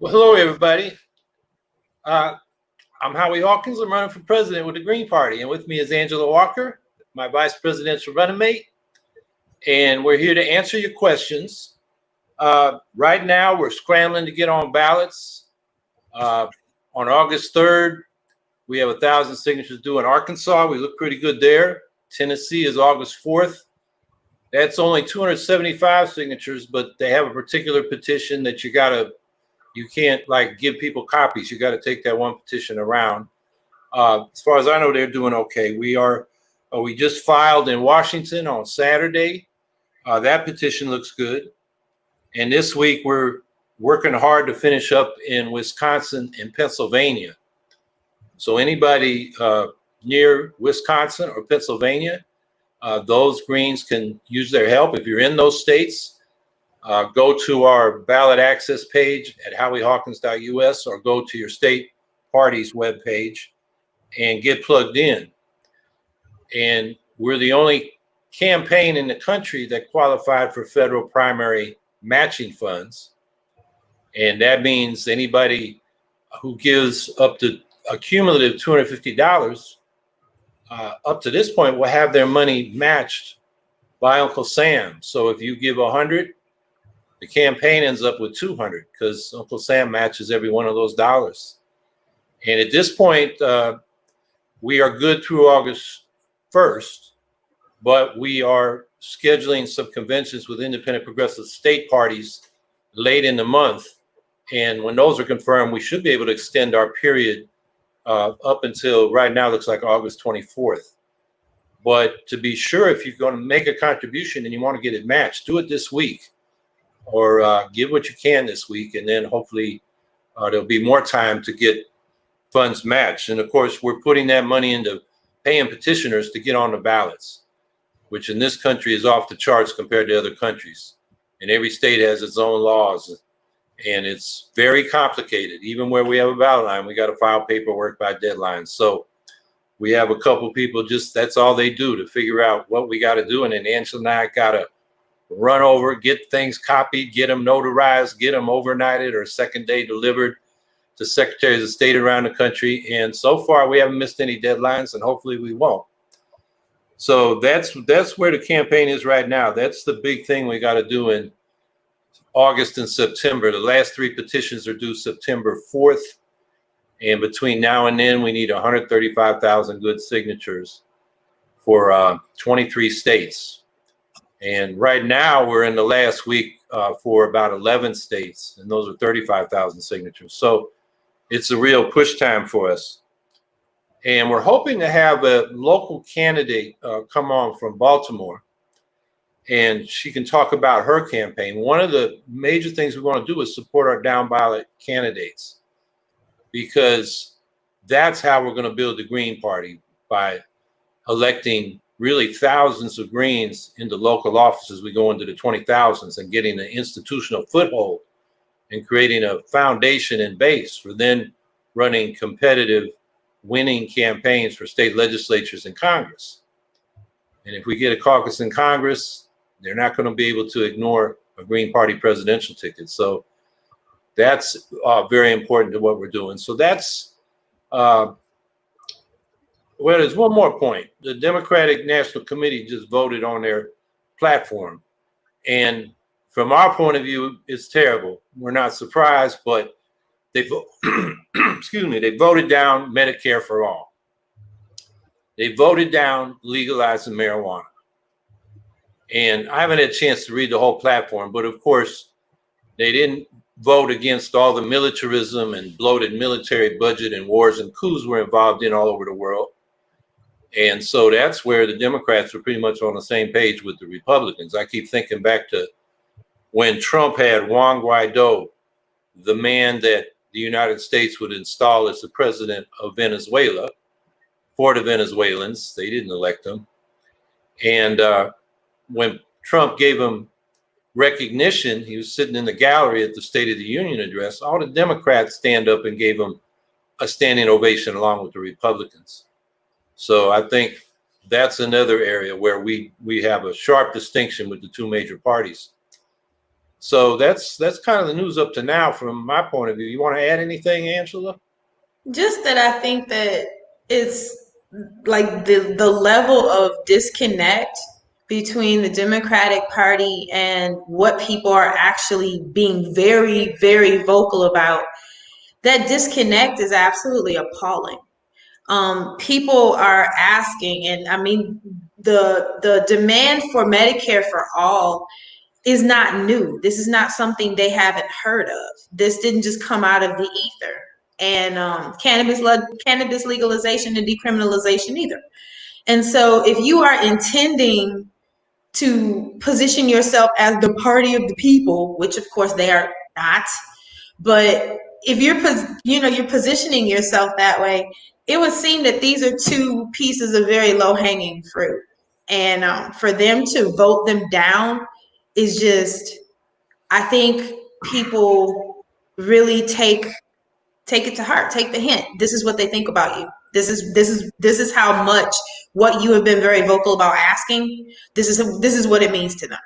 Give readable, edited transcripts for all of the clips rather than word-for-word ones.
Well, hello, everybody. I'm Howie Hawkins. I'm running for president with the Green Party, and with me is Angela Walker, my vice presidential running mate, and we're here to answer your questions. Right now, we're scrambling to get on ballots. On August 3rd, we have 1,000 signatures due in Arkansas. We look pretty good there. Tennessee is August 4th. That's only 275 signatures, but they have a particular petition that you can't like give people copies. You got to take that one petition around. As far as I know, they're doing okay. We just filed in Washington on Saturday. That petition looks good. And this week we're working hard to finish up in Wisconsin and Pennsylvania. So anybody near Wisconsin or Pennsylvania, those Greens can use their help. If you're in those states, go to our ballot access page at howiehawkins.us or go to your state party's webpage and get plugged in. And we're the only campaign in the country that qualified for federal primary matching funds. And that means anybody who gives up to a cumulative $250 up to this point will have their money matched by Uncle Sam. So if you give 100, the campaign ends up with 200 because Uncle Sam matches every one of those dollars. And at this point, we are good through August 1st, but we are scheduling some conventions with independent progressive state parties late in the month. And when those are confirmed, we should be able to extend our period up until right now, looks like August 24th. But to be sure, if you're going to make a contribution and you want to get it matched, do it this week. Or give what you can this week, and then hopefully there'll be more time to get funds matched. And of course, we're putting that money into paying petitioners to get on the ballots, which in this country is off the charts compared to other countries. And every state has its own laws, and it's very complicated. Even where we have a ballot line, we got to file paperwork by deadlines. So we have a couple people, just that's all they do to figure out what we got to do. And then Angela and I got to run over, get things copied, get them notarized, get them overnighted or second day delivered to secretaries of state around the country. And so far, we haven't missed any deadlines, and hopefully we won't. So that's where the campaign is right now. That's the big thing we got to do in August and September. The last 3 petitions are due September 4th. And between now and then, we need 135,000 good signatures for 23 states. And right now, we're in the last week for about 11 states, and those are 35,000 signatures. So it's a real push time for us. And we're hoping to have a local candidate come on from Baltimore, and she can talk about her campaign. One of the major things we want to do is support our down ballot candidates, because that's how we're going to build the Green Party, by electing really thousands of Greens into local offices. We go into the 20,000s and getting an institutional foothold and creating a foundation and base for then running competitive, winning campaigns for state legislatures and Congress. And if we get a caucus in Congress, they're not going to be able to ignore a Green Party presidential ticket. So that's very important to what we're doing. So that's well, there's one more point. The Democratic National Committee just voted on their platform. And from our point of view, it's terrible. We're not surprised, but they they voted down Medicare for all. They voted down legalizing marijuana. And I haven't had a chance to read the whole platform, but of course, they didn't vote against all the militarism and bloated military budget and wars and coups we're involved in all over the world. And so that's where the Democrats are pretty much on the same page with the Republicans. I keep thinking back to when Trump had Juan Guaido, the man that the United States would install as the president of Venezuela for the Venezuelans. They didn't elect him. And when Trump gave him recognition, he was sitting in the gallery at the State of the Union address. All the Democrats stand up and gave him a standing ovation along with the Republicans. So I think that's another area where we have a sharp distinction with the 2 major parties. So that's kind of the news up to now from my point of view. You want to add anything, Angela? Just that I think that it's like the level of disconnect between the Democratic Party and what people are actually being very, very vocal about. That disconnect is absolutely appalling. People are asking, and I mean, the demand for Medicare for all is not new. This is not something they haven't heard of. This didn't just come out of the ether. And cannabis legalization and decriminalization either. And so, if you are intending to position yourself as the party of the people, which of course they are not, but if you're positioning yourself that way, it would seem that these are two pieces of very low hanging fruit, and for them to vote them down is just, I think people really take it to heart. Take the hint. This is what they think about you. This is how much what you have been very vocal about asking. This is what it means to them.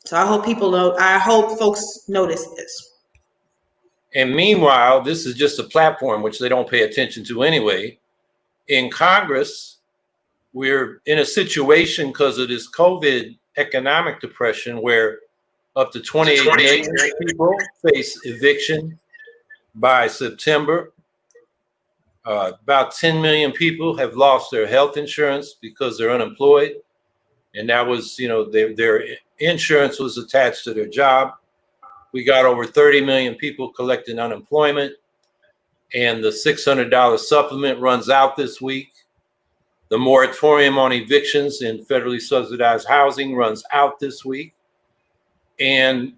So I hope people know. I hope folks notice this. And meanwhile, this is just a platform which they don't pay attention to anyway. In Congress, we're in a situation because of this COVID economic depression where up to 28 million people face eviction by September. About 10 million people have lost their health insurance because they're unemployed. And that was, their insurance was attached to their job. We got over 30 million people collecting unemployment, and the $600 supplement runs out this week. The moratorium on evictions in federally subsidized housing runs out this week. And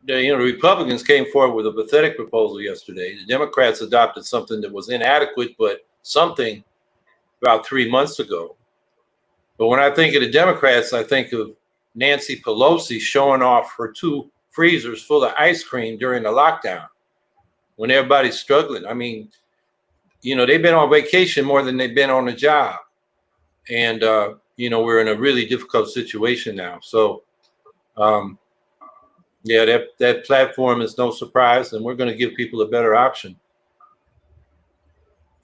the Republicans came forward with a pathetic proposal yesterday. The Democrats adopted something that was inadequate, but something about 3 months ago. But when I think of the Democrats, I think of Nancy Pelosi showing off her 2 freezers full of ice cream during the lockdown when everybody's struggling. I mean, they've been on vacation more than they've been on the job. And, we're in a really difficult situation now. So, that platform is no surprise, and we're going to give people a better option.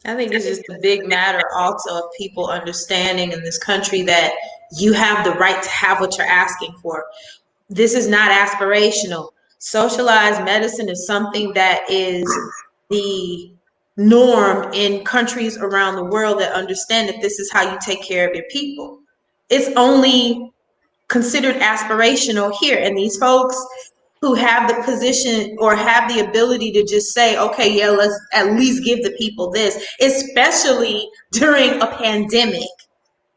I think it's just a big matter also of people understanding in this country that you have the right to have what you're asking for. This is not aspirational. Socialized medicine is something that is the norm in countries around the world that understand that this is how you take care of your people. It's only considered aspirational here. And these folks who have the position or have the ability to just say, okay, yeah, let's at least give the people this, especially during a pandemic,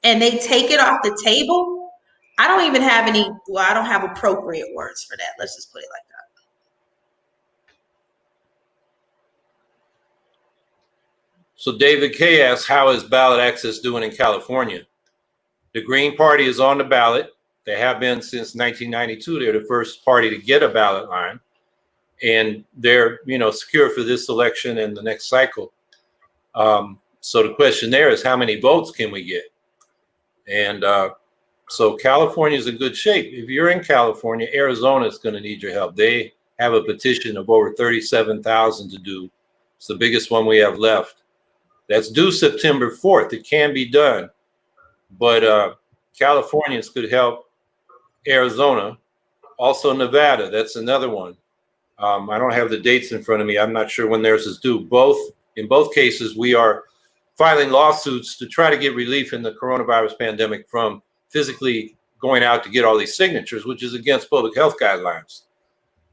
and they take it off the table. I don't even have I don't have appropriate words for that. Let's just put it like that. So David K asks, how is ballot access doing in California? The Green Party is on the ballot. They have been since 1992. They're the first party to get a ballot line. And they're, secure for this election and the next cycle. So the question there is, how many votes can we get? And so California is in good shape. If you're in California, Arizona is going to need your help. They have a petition of over 37,000 to do. It's the biggest one we have left. That's due September 4th. It can be done. But Californians could help Arizona. Also Nevada, that's another one. I don't have the dates in front of me. I'm not sure when theirs is due. In both cases, we are filing lawsuits to try to get relief in the coronavirus pandemic from physically going out to get all these signatures, which is against public health guidelines.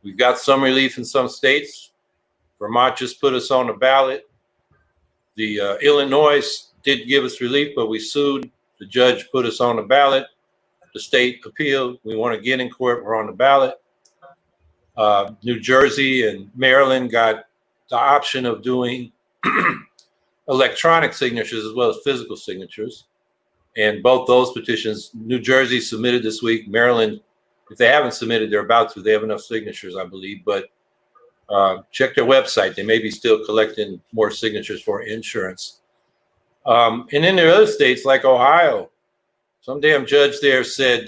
We've got some relief in some states. Vermont just put us on the ballot. The Illinois did give us relief, but we sued. The judge put us on the ballot. The state appealed. We want to get in court. We're on the ballot. New Jersey and Maryland got the option of doing electronic signatures as well as physical signatures. And both those petitions, New Jersey submitted this week. Maryland, if they haven't submitted, they're about to. They have enough signatures, I believe. But check their website. They may be still collecting more signatures for insurance. And then there are other states like Ohio. Some damn judge there said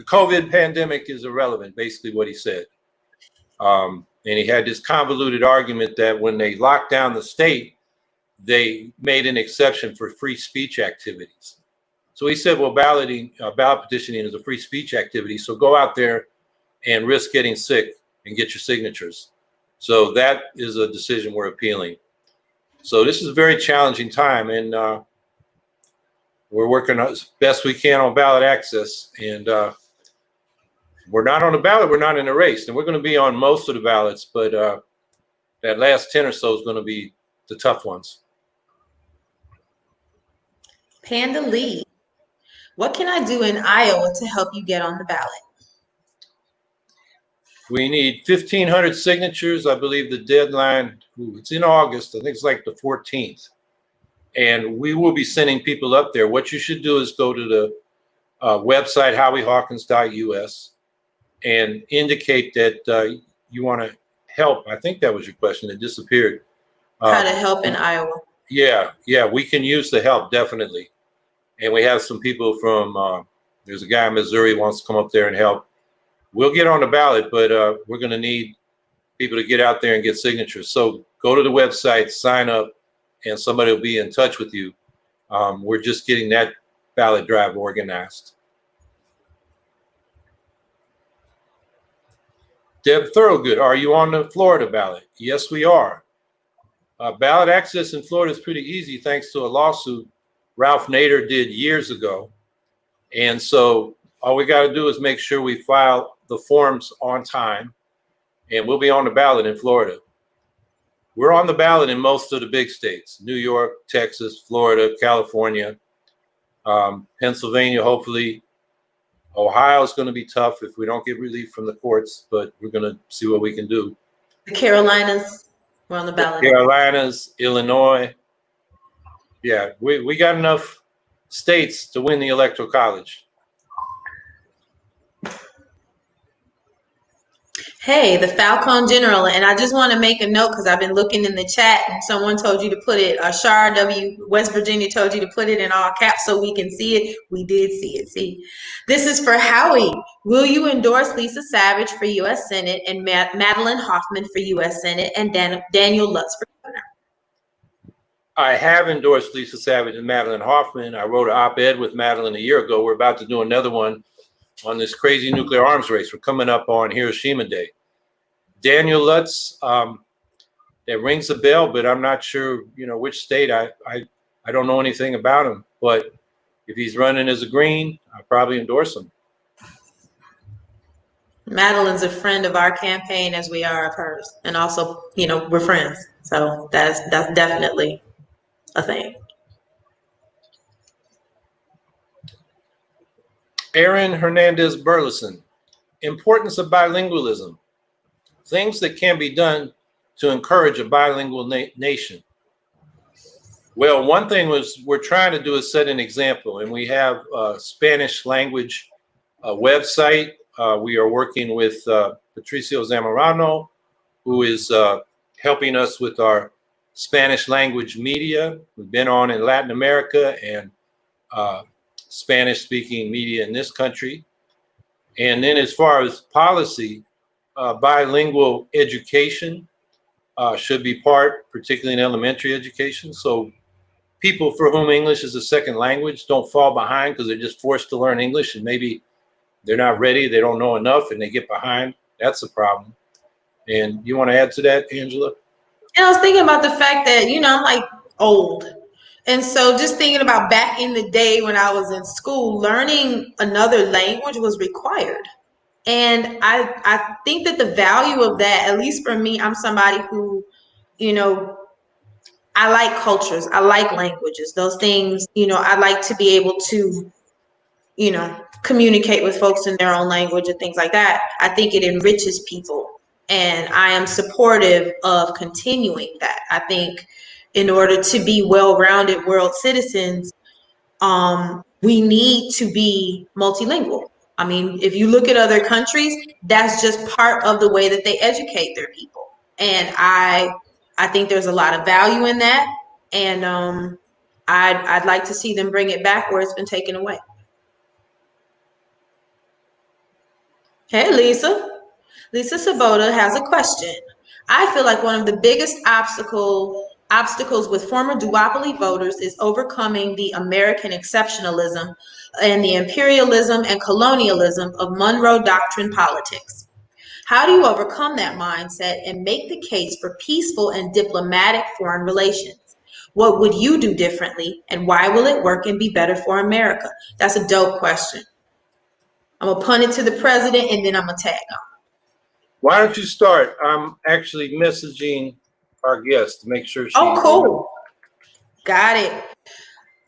the COVID pandemic is irrelevant, basically what he said. And he had this convoluted argument that when they locked down the state, they made an exception for free speech activities. So he said, well, ballot petitioning is a free speech activity. So go out there and risk getting sick and get your signatures. So that is a decision we're appealing. So this is a very challenging time, and we're working as best we can on ballot access. And we're not on the ballot, we're not in the race. And we're going to be on most of the ballots, but that last 10 or so is going to be the tough ones. Panda Lee, what can I do in Iowa to help you get on the ballot? We need 1,500 signatures. I believe the deadline, it's in August. I think it's like the 14th. And we will be sending people up there. What you should do is go to the website, howiehawkins.us, and indicate that you want to help. I think that was your question. It disappeared. How to help in Iowa. Yeah, we can use the help, definitely. And we have some people from, there's a guy in Missouri who wants to come up there and help. We'll get on the ballot, but we're going to need people to get out there and get signatures. So go to the website, sign up, and somebody will be in touch with you. We're just getting that ballot drive organized. Deb Thorogood, are you on the Florida ballot? Yes, we are. Ballot access in Florida is pretty easy thanks to a lawsuit Ralph Nader did years ago. And so all we got to do is make sure we file the forms on time, and we'll be on the ballot in Florida. We're on the ballot in most of the big states: New York, Texas, Florida, California, Pennsylvania, hopefully. Ohio's going to be tough if we don't get relief from the courts, but we're going to see what we can do. The Carolinas, we're on the ballot. Carolinas, Illinois. Yeah, we got enough states to win the Electoral College. Hey, the Falcon General, and I just want to make a note because I've been looking in the chat and someone told you to put it, Shar W. West Virginia told you to put it in all caps so we can see it. We did see it. See, this is for Howie. Will you endorse Lisa Savage for U.S. Senate and Madeline Hoffman for U.S. Senate and Daniel Lutz for governor? I have endorsed Lisa Savage and Madeline Hoffman. I wrote an op-ed with Madeline a year ago. We're about to do another one on this crazy nuclear arms race. We're coming up on Hiroshima Day. Daniel Lutz, that rings a bell, but I'm not sure, which state. I don't know anything about him, but if he's running as a Green, I'll probably endorse him. Madeline's a friend of our campaign as we are of hers. And also, we're friends. So that's definitely a thing. Aaron Hernandez Burleson, importance of bilingualism, things that can be done to encourage a bilingual nation. Well, one thing we're trying to do is set an example, and we have a Spanish language website. We are working with Patricio Zamorano, who is helping us with our Spanish language media. We've been on in Latin America and Spanish-speaking media in this country. And then as far as policy, bilingual education should be part, particularly in elementary education. So people for whom English is a second language don't fall behind because they're just forced to learn English and maybe they're not ready, they don't know enough, and they get behind. That's a problem. And you want to add to that, Angela? And I was thinking about the fact that, I'm like old. And so just thinking about back in the day when I was in school, learning another language was required. And I think that the value of that, at least for me, I'm somebody who, I like cultures. I like languages. Those things, I like to be able to, communicate with folks in their own language and things like that. I think it enriches people. And I am supportive of continuing that. I think in order to be well-rounded world citizens, we need to be multilingual. I mean, if you look at other countries, that's just part of the way that they educate their people. And I think there's a lot of value in that. And I'd like to see them bring it back where it's been taken away. Hey, Lisa. Lisa Sabota has a question. I feel like one of the biggest obstacles with former duopoly voters is overcoming the American exceptionalism and the imperialism and colonialism of Monroe Doctrine politics. How do you overcome that mindset and make the case for peaceful and diplomatic foreign relations? What would you do differently, and why will it work and be better for America? That's a dope question. I'm gonna punt it to the president, and then I'm gonna tag him. Why don't you start? I'm actually messaging our guest to make sure she. Oh, cool. Got it.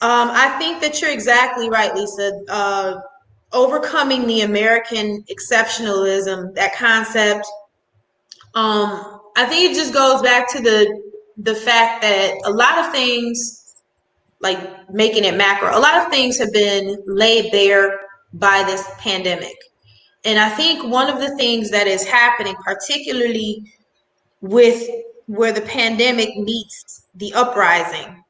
I think that you're exactly right, Lisa. Overcoming the American exceptionalism, that concept, I think it just goes back to the fact that a lot of things, like making it macro, a lot of things have been laid bare by this pandemic. And I think one of the things that is happening, particularly with where the pandemic meets the uprising,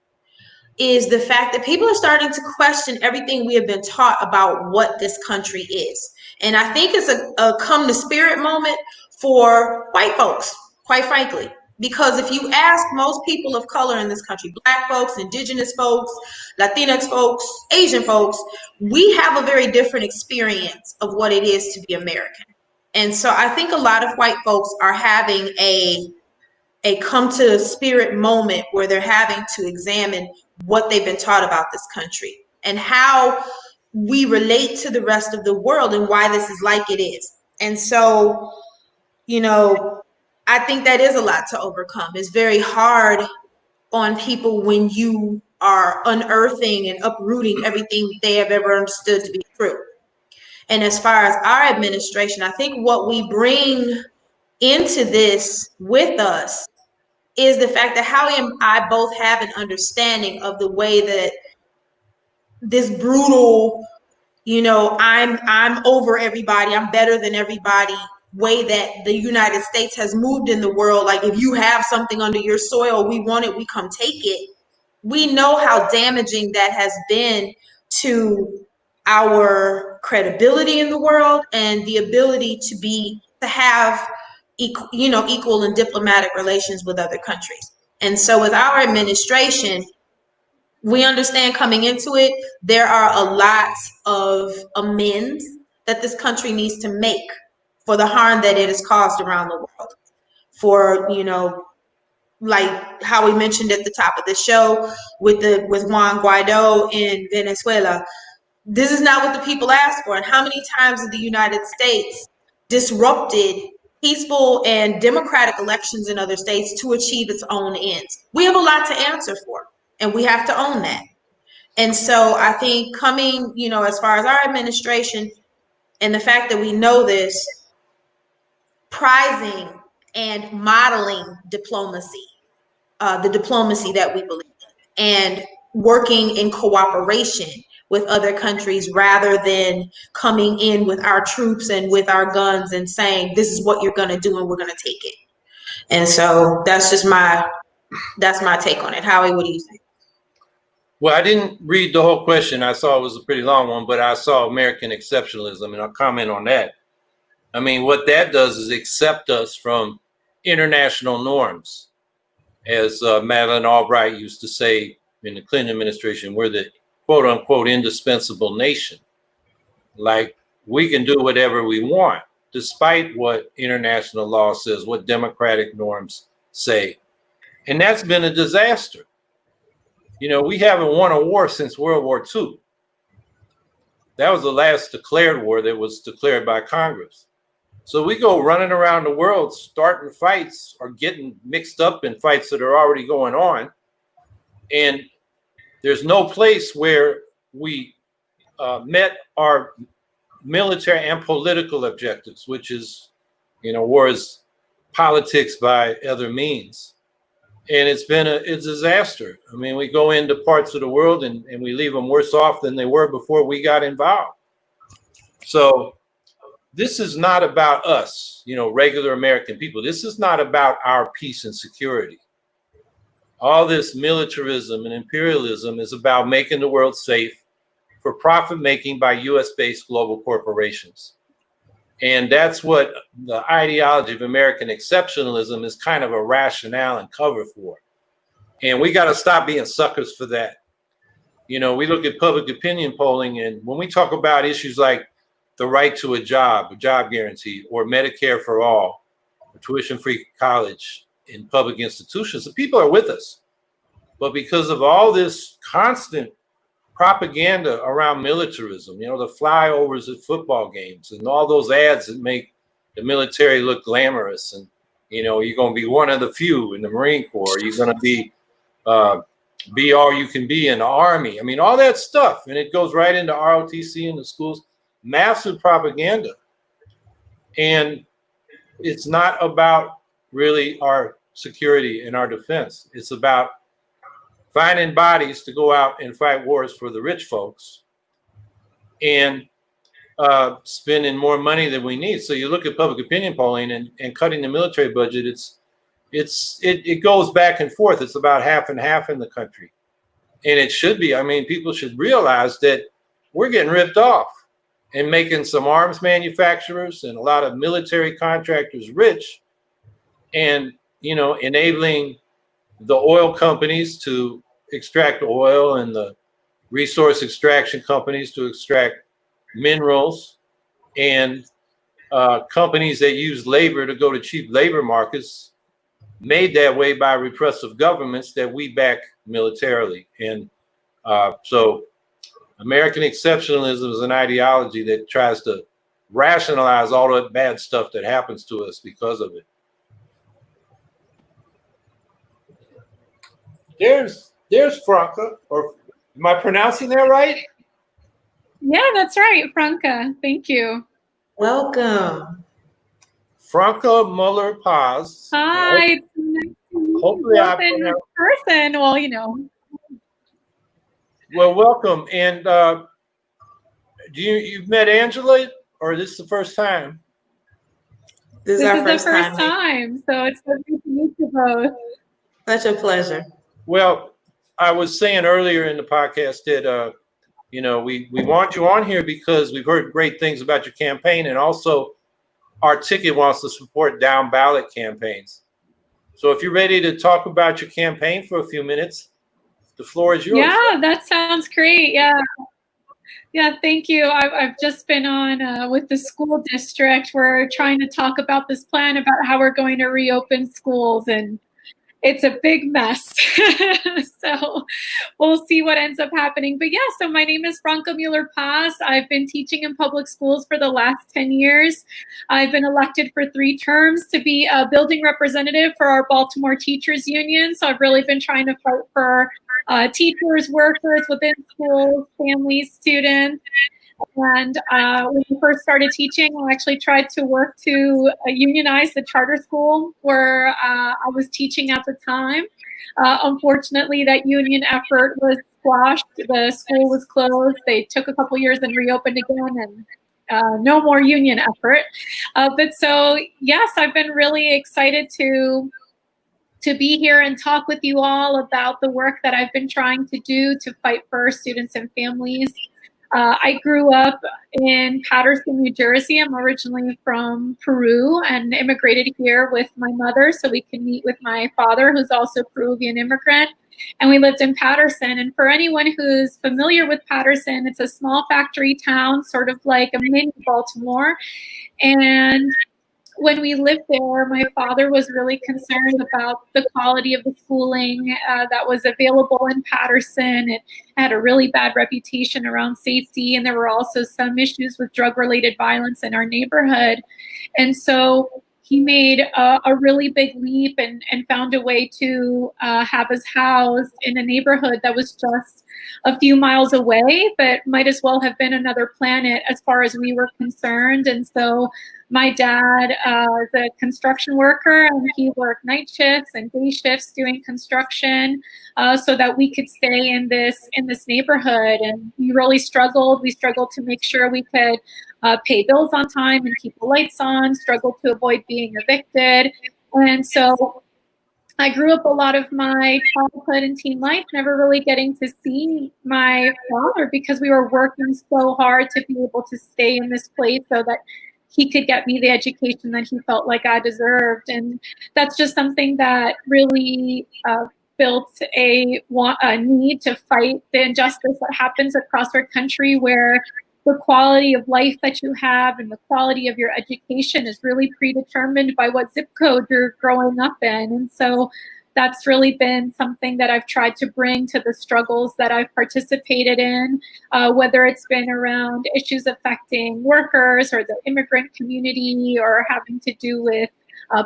is the fact that people are starting to question everything we have been taught about what this country is. And I think it's a come to spirit moment for white folks, quite frankly. Because if you ask most people of color in this country, Black folks, Indigenous folks, Latinx folks, Asian folks, we have a very different experience of what it is to be American. And so I think a lot of white folks are having a come to spirit moment where they're having to examine what they've been taught about this country and how we relate to the rest of the world and why this is like it is. And so, I think that is a lot to overcome. It's very hard on people when you are unearthing and uprooting everything they have ever understood to be true. And as far as our administration, I think what we bring into this with us is the fact that Howie and I both have an understanding of the way that this brutal, I'm over everybody, I'm better than everybody way that the United States has moved in the world. Like, if you have something under your soil, we want it, we come take it. We know how damaging that has been to our credibility in the world and the ability to have equal and diplomatic relations with other countries. And so with our administration, we understand coming into it, there are a lot of amends that this country needs to make for the harm that it has caused around the world. For, like how we mentioned at the top of the show with Juan Guaido in Venezuela, this is not what the people asked for. And how many times has the United States disrupted peaceful and democratic elections in other states to achieve its own ends? We have a lot to answer for, and we have to own that. And so I think coming, as far as our administration and the fact that we know this, prizing and modeling diplomacy, the diplomacy that we believe in, and working in cooperation with other countries rather than coming in with our troops and with our guns and saying, this is what you're going to do and we're going to take it. And so that's my take on it. Howie, what do you think? Well, I didn't read the whole question. I saw it was a pretty long one, but I saw American exceptionalism, and I'll comment on that. I mean, what that does is accept us from international norms. As Madeleine Albright used to say in the Clinton administration, we're the quote unquote indispensable nation. Like, we can do whatever we want, despite what international law says, what democratic norms say. And that's been a disaster. We haven't won a war since World War II. That was the last declared war that was declared by Congress. So we go running around the world, starting fights or getting mixed up in fights that are already going on. And there's no place where we met our military and political objectives, which is, war is politics by other means. And it's been a disaster. I mean, we go into parts of the world and we leave them worse off than they were before we got involved. So this is not about us, regular American people. This is not about our peace and security. All this militarism and imperialism is about making the world safe for profit making by US-based global corporations. And that's what the ideology of American exceptionalism is kind of a rationale and cover for. And we got to stop being suckers for that. You know, we look at public opinion polling, and when we talk about issues like the right to a job guarantee, or Medicare for all, or tuition-free college in public institutions, the people are with us. But because of all this constant propaganda around militarism, you know, the flyovers at football games and all those ads that make the military look glamorous, and, you know, you're going to be one of the few in the Marine Corps, you're going to be all you can be in the Army. I mean, all that stuff. And it goes right into ROTC in the schools, massive propaganda. And it's not about really our security and our defense. It's about finding bodies to go out and fight wars for the rich folks and spending more money than we need. So you look at public opinion polling and cutting the military budget, it goes back and forth. It's about half and half in the country. And it should be. I mean, people should realize that we're getting ripped off and making some arms manufacturers and a lot of military contractors rich, and, you know, enabling the oil companies to extract oil and the resource extraction companies to extract minerals, and companies that use labor to go to cheap labor markets, made that way by repressive governments that we back militarily. And so American exceptionalism is an ideology that tries to rationalize all the bad stuff that happens to us because of it. There's Franca, or am I pronouncing that right? Yeah, that's right, Franca. Thank you. Welcome. Franca Muller-Paz. Hi. Hopefully I in person. Well, you know. Well, welcome. And you've met Angela, or this is the first time? This is the first time. So it's so good to meet you both. Such a pleasure. Well, I was saying earlier in the podcast that you know, we want you on here because we've heard great things about your campaign, and also our ticket wants to support down ballot campaigns. So if you're ready to talk about your campaign for a few minutes, the floor is yours. Yeah, that sounds great. Yeah. Yeah, thank you. I've just been on with the school district. We're trying to talk about this plan about how we're going to reopen schools, and it's a big mess. So we'll see what ends up happening. But yeah, so my name is Franca Muller-Paz. I've been teaching in public schools for the last 10 years. I've been elected for 3 terms to be a building representative for our Baltimore Teachers Union. So I've really been trying to fight for teachers, workers within schools, families, students. And when I first started teaching, I actually tried to work to unionize the charter school where I was teaching at the time. Unfortunately, that union effort was squashed. The school was closed. They took a couple years and reopened again, and no more union effort. But so, yes, I've been really excited to be here and talk with you all about the work that I've been trying to do to fight for students and families. I grew up in Paterson, New Jersey. I'm originally from Peru and immigrated here with my mother so we could meet with my father, who's also a Peruvian immigrant. And we lived in Paterson. And for anyone who's familiar with Paterson, it's a small factory town, sort of like a mini Baltimore. And when we lived there, my father was really concerned about the quality of the schooling that was available in Paterson. It had a really bad reputation around safety, and there were also some issues with drug-related violence in our neighborhood. And so he made a really big leap and found a way to have us housed in a neighborhood that was just a few miles away, but might as well have been another planet as far as we were concerned. And so my dad is a construction worker, and he worked night shifts and day shifts doing construction so that we could stay in this neighborhood. And we really struggled. We struggled to make sure we could pay bills on time and keep the lights on, struggled to avoid being evicted. And so I grew up a lot of my childhood and teen life never really getting to see my father because we were working so hard to be able to stay in this place so that he could get me the education that he felt like I deserved. And that's just something that really built a need to fight the injustice that happens across our country, where the quality of life that you have and the quality of your education is really predetermined by what zip code you're growing up in. And so that's really been something that I've tried to bring to the struggles that I've participated in, whether it's been around issues affecting workers or the immigrant community or having to do with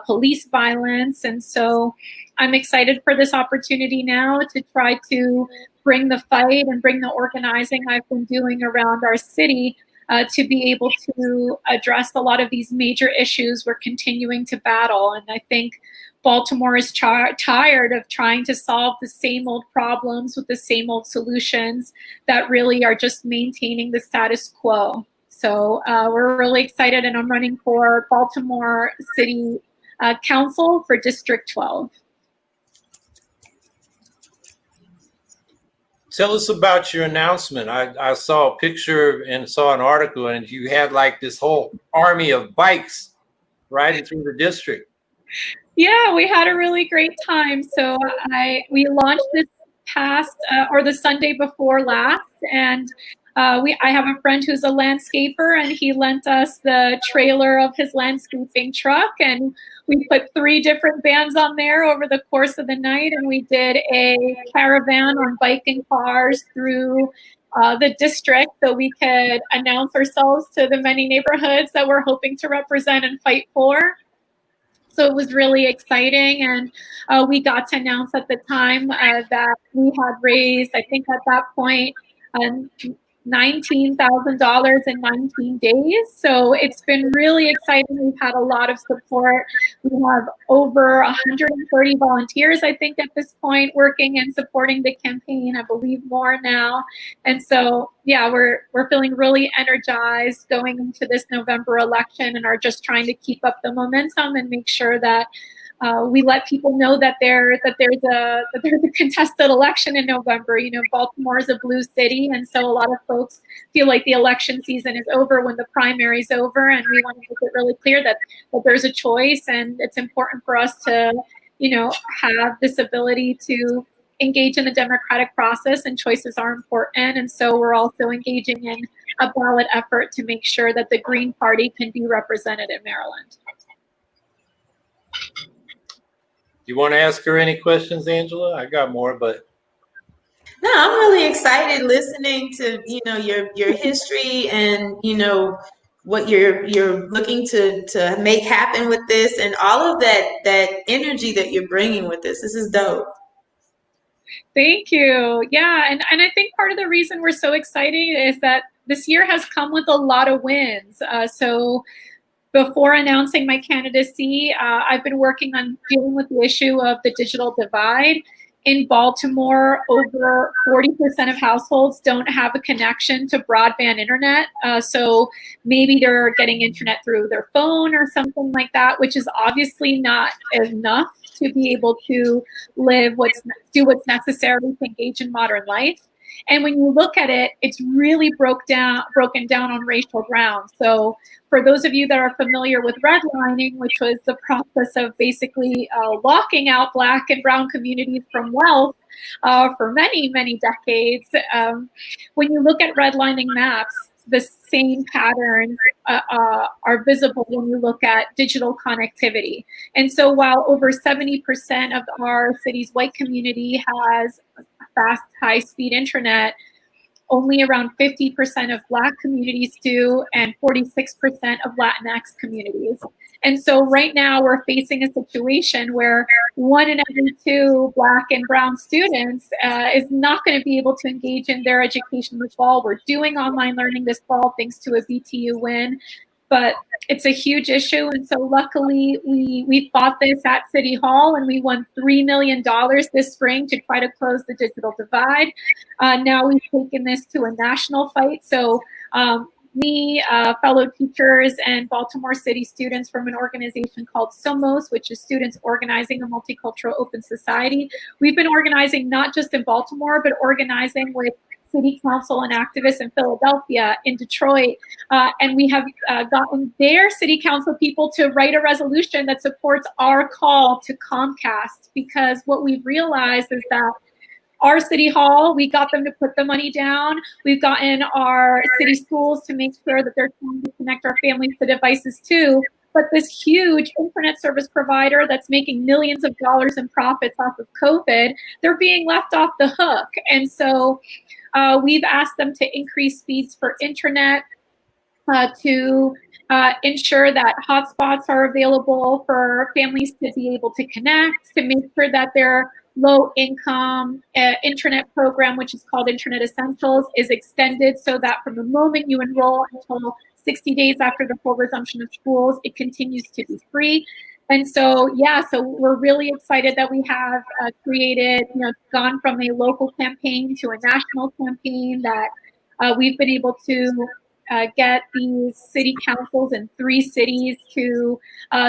police violence. And so I'm excited for this opportunity now to try to bring the fight and bring the organizing I've been doing around our city to be able to address a lot of these major issues we're continuing to battle. And I think Baltimore is tired of trying to solve the same old problems with the same old solutions that really are just maintaining the status quo. So we're really excited, and I'm running for Baltimore City Council for District 12. Tell us about your announcement. I saw a picture and saw an article, and you had like this whole army of bikes riding through the district. Yeah, we had a really great time. So we launched this past or the Sunday before last, and I have a friend who's a landscaper, and he lent us the trailer of his landscaping truck, and we put 3 different bands on there over the course of the night, and we did a caravan on bike and cars through the district so we could announce ourselves to the many neighborhoods that we're hoping to represent and fight for. So it was really exciting, and we got to announce at the time that we had raised, I think at that point, $19,000 in 19 days. So it's been really exciting. We've had a lot of support. We have over 130 volunteers, I think, at this point, working and supporting the campaign. I believe more now. And so, yeah, we're feeling really energized going into this November election, and are just trying to keep up the momentum and make sure that we let people know that there's a contested election in November. You know, Baltimore is a blue city, and so a lot of folks feel like the election season is over when the primary is over, and we want to make it really clear that there's a choice, and it's important for us to, you know, have this ability to engage in the democratic process, and choices are important. And so we're also engaging in a ballot effort to make sure that the Green Party can be represented in Maryland. You want to ask her any questions, Angela? I got more, but no, I'm really excited listening to, you know, your history, and, you know, what you're looking to make happen with this, and all of that energy that you're bringing with this. This is dope. Thank you. Yeah, and I think part of the reason we're so excited is that this year has come with a lot of wins. So before announcing my candidacy, I've been working on dealing with the issue of the digital divide. In Baltimore, over 40% of households don't have a connection to broadband internet. So maybe they're getting internet through their phone or something like that, which is obviously not enough to be able to do what's necessary to engage in modern life. And when you look at it, it's really broken down on racial grounds. So for those of you that are familiar with redlining, which was the process of basically locking out Black and Brown communities from wealth for many, many decades, when you look at redlining maps, the same patterns are visible when you look at digital connectivity. And so while over 70% of our city's white community has fast, high-speed internet, only around 50% of Black communities do, and 46% of Latinx communities. And so right now we're facing a situation where 1 in every 2 Black and Brown students is not going to be able to engage in their education this fall. We're doing online learning this fall thanks to a BTU win, but it's a huge issue. And so luckily we fought this at City Hall, and we won $3 million this spring to try to close the digital divide. Now we've taken this to a national fight. So me, fellow teachers, and Baltimore City students from an organization called SOMOS, which is Students Organizing a Multicultural Open Society. We've been organizing not just in Baltimore, but organizing with city council and activists in Philadelphia, in Detroit, and we have gotten their city council people to write a resolution that supports our call to Comcast, because what we've realized is that our city hall, we got them to put the money down. We've gotten our city schools to make sure that they're trying to connect our families to devices too. But this huge internet service provider that's making millions of dollars in profits off of COVID, they're being left off the hook. And so we've asked them to increase speeds for internet, to ensure that hotspots are available for families to be able to connect, to make sure that their low-income internet program, which is called Internet Essentials, is extended so that from the moment you enroll until 60 days after the full resumption of schools, it continues to be free. And so, yeah, so we're really excited that we have created, gone from a local campaign to a national campaign, that we've been able to get these city councils in 3 cities to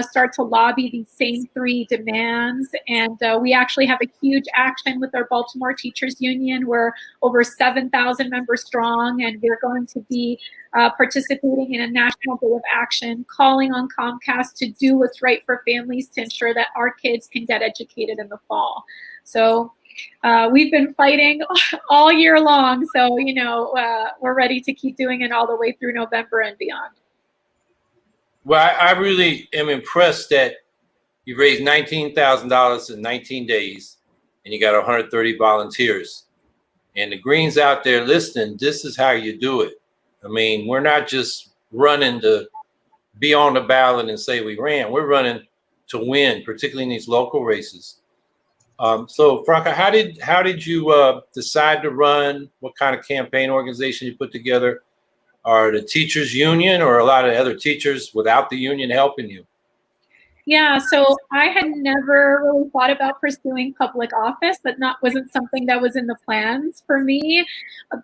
start to lobby these same 3 demands. And we actually have a huge action with our Baltimore Teachers Union. We're over 7,000 members strong, and we're going to be participating in a national day of action, calling on Comcast to do what's right for families to ensure that our kids can get educated in the fall. So we've been fighting all year long, so we're ready to keep doing it all the way through November and beyond. Well, I really am impressed that you raised $19,000 in 19 days, and you got 130 volunteers. And the Greens out there listening, this is how you do it. I mean, we're not just running to be on the ballot and say we ran. We're running to win, particularly in these local races. So Franca, how did you decide to run? What kind of campaign organization you put together? Are the teachers union or a lot of other teachers without the union helping you? Yeah, so I had never really thought about pursuing public office. That wasn't something that was in the plans for me.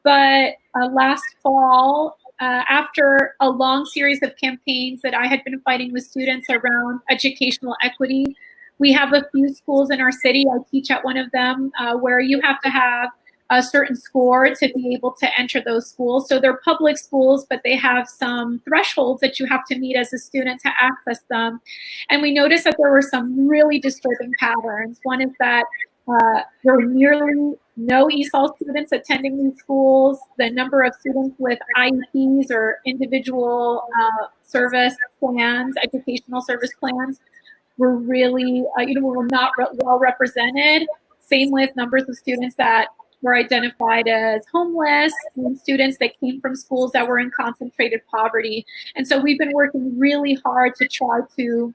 But last fall, after a long series of campaigns that I had been fighting with students around educational equity, we have a few schools in our city. I teach at one of them where you have to have a certain score to be able to enter those schools. So they're public schools, but they have some thresholds that you have to meet as a student to access them. And we noticed that there were some really disturbing patterns. One is that there were nearly no ESOL students attending these schools. The number of students with IEPs or individual service plans, educational service plans, were really, were not well represented. Same with numbers of students that were identified as homeless, and students that came from schools that were in concentrated poverty. And so we've been working really hard to try to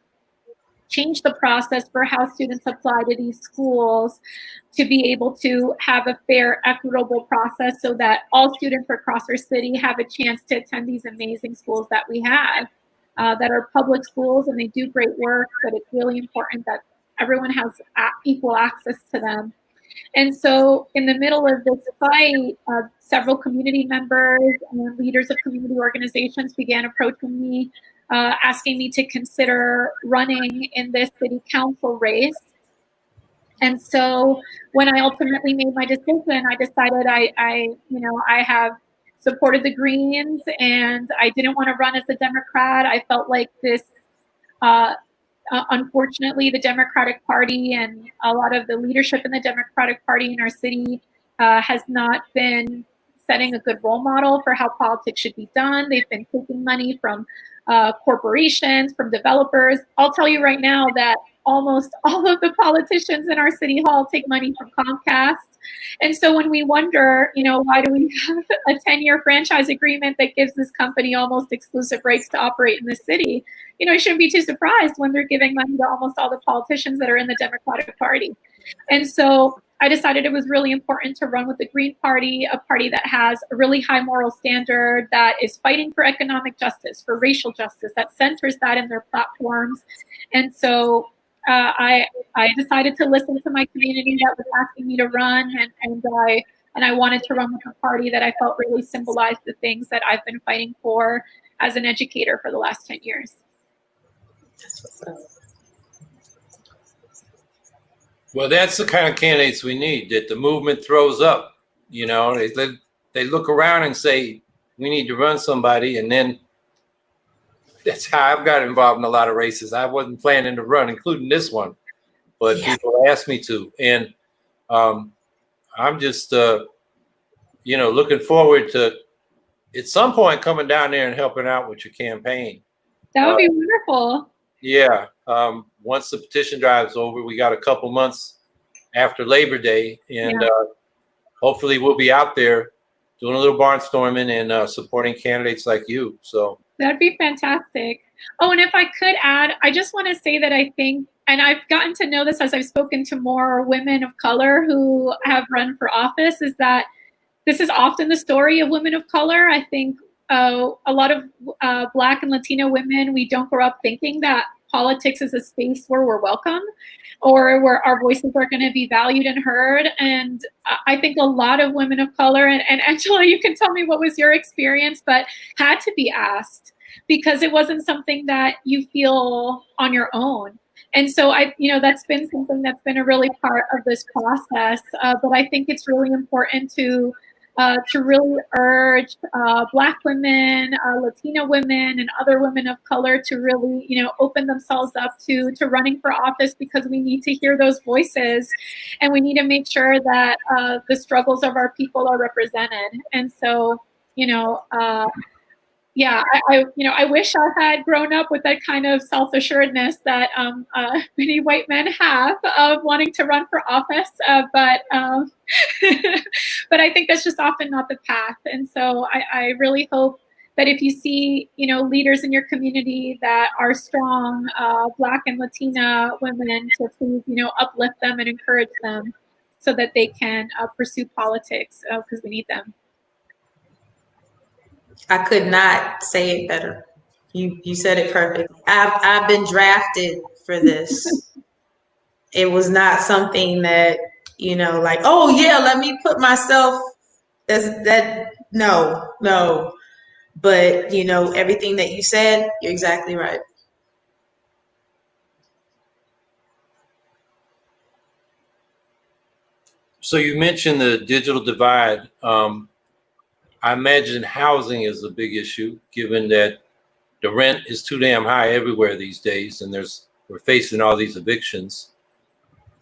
change the process for how students apply to these schools to be able to have a fair, equitable process so that all students across our city have a chance to attend these amazing schools that we have, that are public schools, and they do great work, but it's really important that everyone has equal access to them. And so in the middle of this fight, several community members and leaders of community organizations began approaching me, asking me to consider running in this city council race. And so when I ultimately made my decision, I decided I have supported the Greens, and I didn't want to run as a Democrat. I felt like this, unfortunately, the Democratic Party and a lot of the leadership in the Democratic Party in our city has not been setting a good role model for how politics should be done. They've been taking money from corporations, from developers. I'll tell you right now that almost all of the politicians in our city hall take money from Comcast. And so when we wonder, why do we have a 10-year franchise agreement that gives this company almost exclusive rights to operate in the city, you shouldn't be too surprised when they're giving money to almost all the politicians that are in the Democratic Party. And so I decided it was really important to run with the Green Party, a party that has a really high moral standard, that is fighting for economic justice, for racial justice, that centers that in their platforms. And so I decided to listen to my community that was asking me to run, and I wanted to run with a party that I felt really symbolized the things that I've been fighting for as an educator for the last 10 years. That's what's up. Well, that's the kind of candidates we need, that the movement throws up. they look around and say, we need to run somebody. And then that's how I've got involved in a lot of races. I wasn't planning to run, including this one, but people asked me to. And I'm just, looking forward to at some point coming down there and helping out with your campaign. That would be wonderful. Yeah. Once the petition drive's over, we got a couple months after Labor Day, and hopefully we'll be out there doing a little barnstorming and supporting candidates like you. So that'd be fantastic. Oh, and if I could add, I just want to say that I think, and I've gotten to know this as I've spoken to more women of color who have run for office, is that this is often the story of women of color. I think a lot of Black and Latino women, we don't grow up thinking that politics is a space where we're welcome or where our voices are going to be valued and heard. And I think a lot of women of color, and Angela, you can tell me what was your experience, but had to be asked because it wasn't something that you feel on your own. And so that's been something that's been a really part of this process. But I think it's really important to really urge Black women, Latino women, and other women of color to really, open themselves up to running for office, because we need to hear those voices, and we need to make sure that the struggles of our people are represented. And so, I wish I had grown up with that kind of self-assuredness that many white men have of wanting to run for office, but but I think that's just often not the path. And so I really hope that if you see, leaders in your community that are strong, Black and Latina women, to please, uplift them and encourage them so that they can pursue politics, because we need them. I could not say it better. You said it perfectly. I've been drafted for this. It was not something that, like, oh yeah, let me put myself as that. No. But everything that you said, you're exactly right. So you mentioned the digital divide. I imagine housing is a big issue, given that the rent is too damn high everywhere these days, and we're facing all these evictions.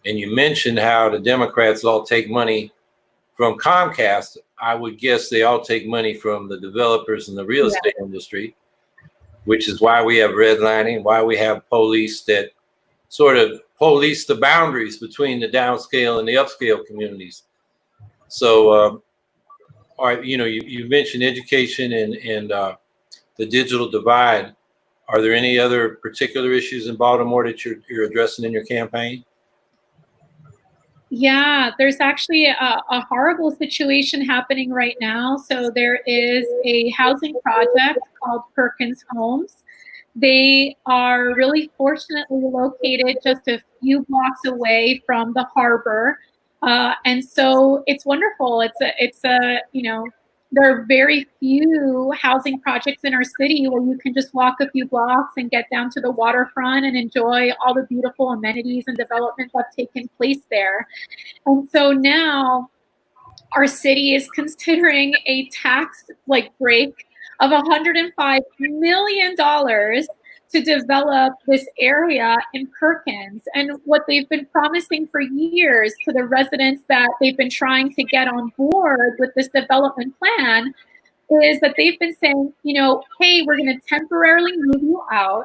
And you mentioned how the Democrats all take money from Comcast. I would guess they all take money from the developers in the real estate industry, which is why we have redlining, why we have police that sort of police the boundaries between the downscale and the upscale communities. So, all right, you mentioned education and the digital divide. Are there any other particular issues in Baltimore that you're addressing in your campaign? Yeah, there's actually a horrible situation happening right now. So there is a housing project called Perkins Homes. They are really fortunately located just a few blocks away from the harbor. And so it's wonderful. There are very few housing projects in our city where you can just walk a few blocks and get down to the waterfront and enjoy all the beautiful amenities and development that's taken place there. And so now our city is considering a tax break of $105 million to develop this area in Perkins. And what they've been promising for years to the residents that they've been trying to get on board with this development plan is that they've been saying, hey, we're going to temporarily move you out,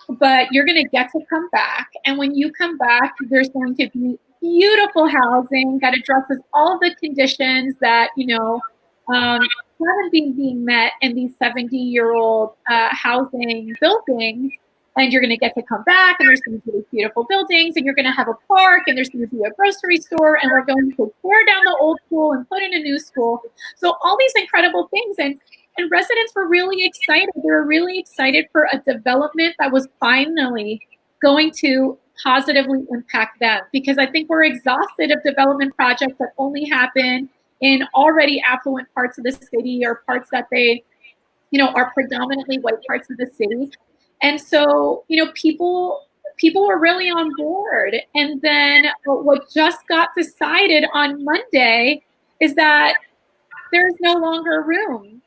but you're going to get to come back. And when you come back, there's going to be beautiful housing that addresses all of the conditions that, haven't been being met in these 70-year-old housing buildings. And you're going to get to come back, and there's going to be beautiful buildings, and you're going to have a park, and there's going to be a grocery store, and we're going to tear down the old school and put in a new school. So all these incredible things. And residents were really excited. They were really excited for a development that was finally going to positively impact them, because I think we're exhausted of development projects that only happen in already affluent parts of the city, or parts that they, are predominantly white parts of the city. And so, people were really on board. And then what just got decided on Monday is that there's no longer room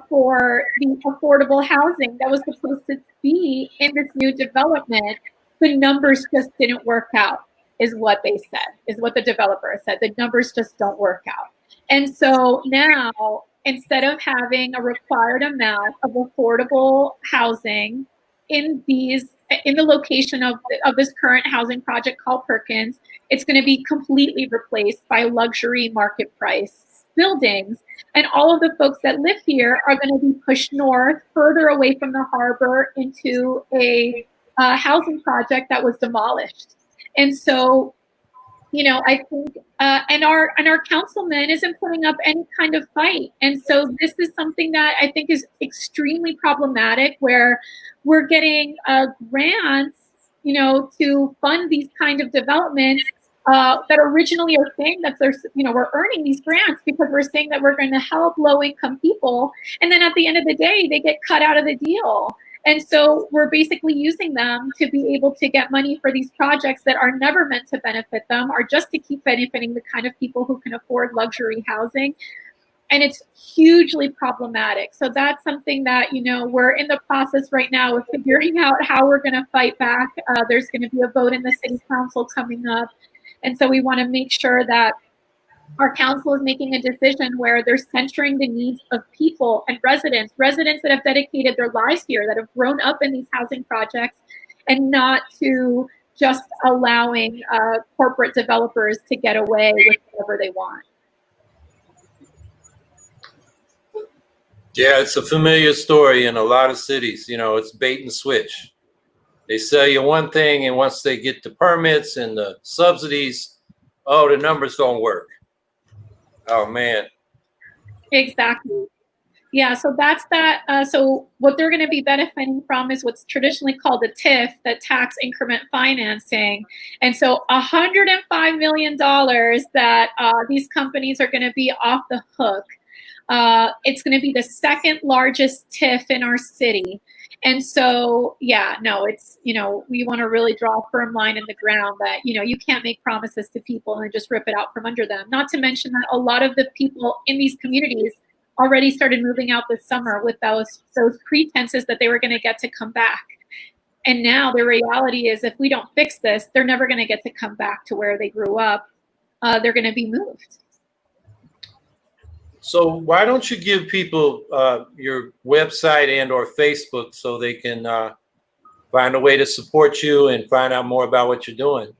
for the affordable housing that was supposed to be in this new development. The numbers just didn't work out, is what they said, is what the developer said. The numbers just don't work out. And so now, instead of having a required amount of affordable housing in the location of this current housing project called Perkins, it's going to be completely replaced by luxury market price buildings. And all of the folks that live here are going to be pushed north, further away from the harbor, into a housing project that was demolished. And so, you know, I think, and our councilman isn't putting up any kind of fight. And so this is something that I think is extremely problematic, where we're getting grants, you know, to fund these kind of developments that originally are saying that there's, you know, we're earning these grants because we're saying that we're going to help low-income people. And then at the end of the day, they get cut out of the deal. And so we're basically using them to be able to get money for these projects that are never meant to benefit them, or just to keep benefiting the kind of people who can afford luxury housing. And it's hugely problematic. So that's something that, you know, we're in the process right now of figuring out how we're going to fight back. There's going to be a vote in the city council coming up. And so we want to make sure that our council is making a decision where they're centering the needs of people and residents that have dedicated their lives here, that have grown up in these housing projects, and not to just allowing corporate developers to get away with whatever they want. Yeah, it's a familiar story in a lot of cities. You know, it's bait and switch. They sell you one thing, and once they get the permits and the subsidies, oh, the numbers don't work. Oh, man. Exactly. Yeah, so that's that. So what they're going to be benefiting from is what's traditionally called the TIF, the tax increment financing. And so $105 million that these companies are going to be off the hook. It's going to be the second largest TIF in our city. And so, yeah, no, it's, you know, we want to really draw a firm line in the ground that, you know, you can't make promises to people and just rip it out from under them. Not to mention that a lot of the people in these communities already started moving out this summer with those pretenses that they were going to get to come back. And now the reality is, if we don't fix this, they're never going to get to come back to where they grew up. They're going to be moved. So why don't you give people your website and or Facebook so they can find a way to support you and find out more about what you're doing?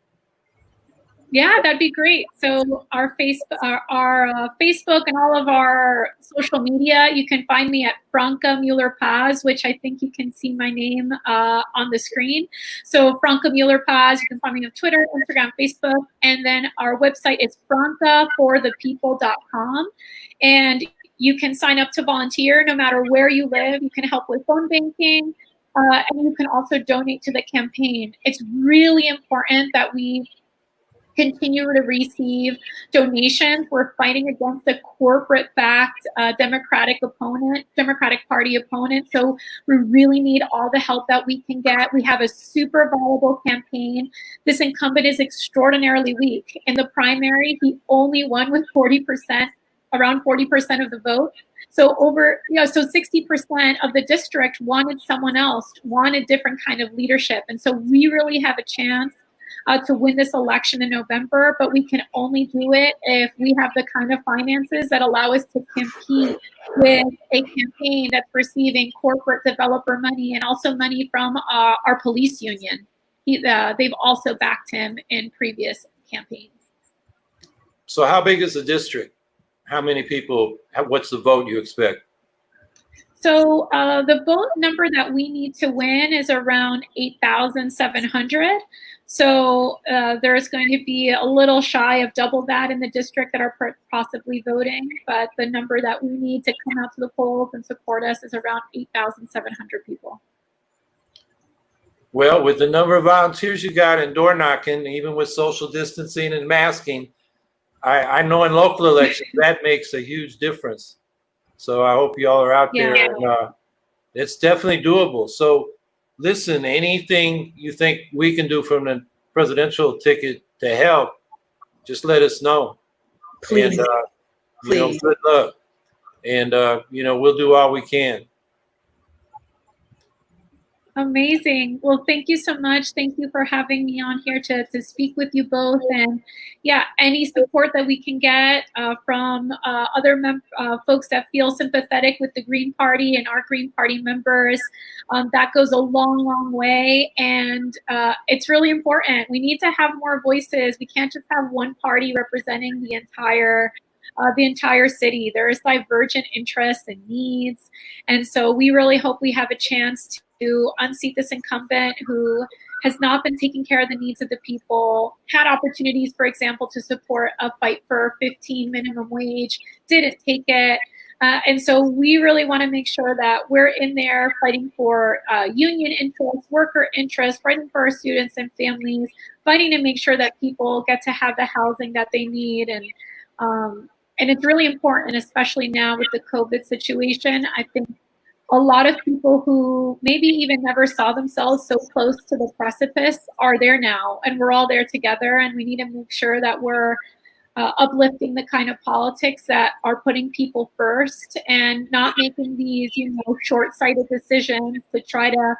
Yeah, that'd be great. So our Facebook and all of our social media, you can find me at Franca Mueller Paz, which I think you can see my name on the screen. So Franca Mueller Paz, you can find me on Twitter, Instagram, Facebook, and then our website is francaforthepeople.com. And you can sign up to volunteer no matter where you live. You can help with phone banking, and you can also donate to the campaign. It's really important that we continue to receive donations. We're fighting against a corporate-backed Democratic Party opponent. So we really need all the help that we can get. We have a super viable campaign. This incumbent is extraordinarily weak. In the primary, he only won with around 40% of the vote. So so 60% of the district wanted someone else, wanted different kind of leadership. And so we really have a chance to win this election in November, but we can only do it if we have the kind of finances that allow us to compete with a campaign that's receiving corporate developer money and also money from our police union. They've also backed him in previous campaigns. So how big is the district? How many people, what's the vote you expect? So the vote number that we need to win is around 8,700. So there's going to be a little shy of double that in the district that are possibly voting, but the number that we need to come out to the polls and support us is around 8,700 people. Well, with the number of volunteers you got in door knocking, even with social distancing and masking, I know in local elections that makes a huge difference. So I hope y'all are out there. And, it's definitely doable. So listen, anything you think we can do from the presidential ticket to help, just let us know. Please. And Please. Good luck. And, we'll do all we can. Amazing. Well, thank you so much. Thank you for having me on here to speak with you both. And yeah, any support that we can get from other folks that feel sympathetic with the Green Party and our Green Party members, that goes a long, long way. And it's really important. We need to have more voices. We can't just have one party representing the entire city. There's divergent interests and needs. And so we really hope we have a chance to unseat this incumbent who has not been taking care of the needs of the people, had opportunities, for example, to support a fight for 15 minimum wage, didn't take it. And so we really want to make sure that we're in there fighting for union interests, worker interests, fighting for our students and families, fighting to make sure that people get to have the housing that they need. And it's really important, especially now with the COVID situation. I think a lot of people who maybe even never saw themselves so close to the precipice are there now, and we're all there together, and we need to make sure that we're uplifting the kind of politics that are putting people first and not making these, short-sighted decisions to try to,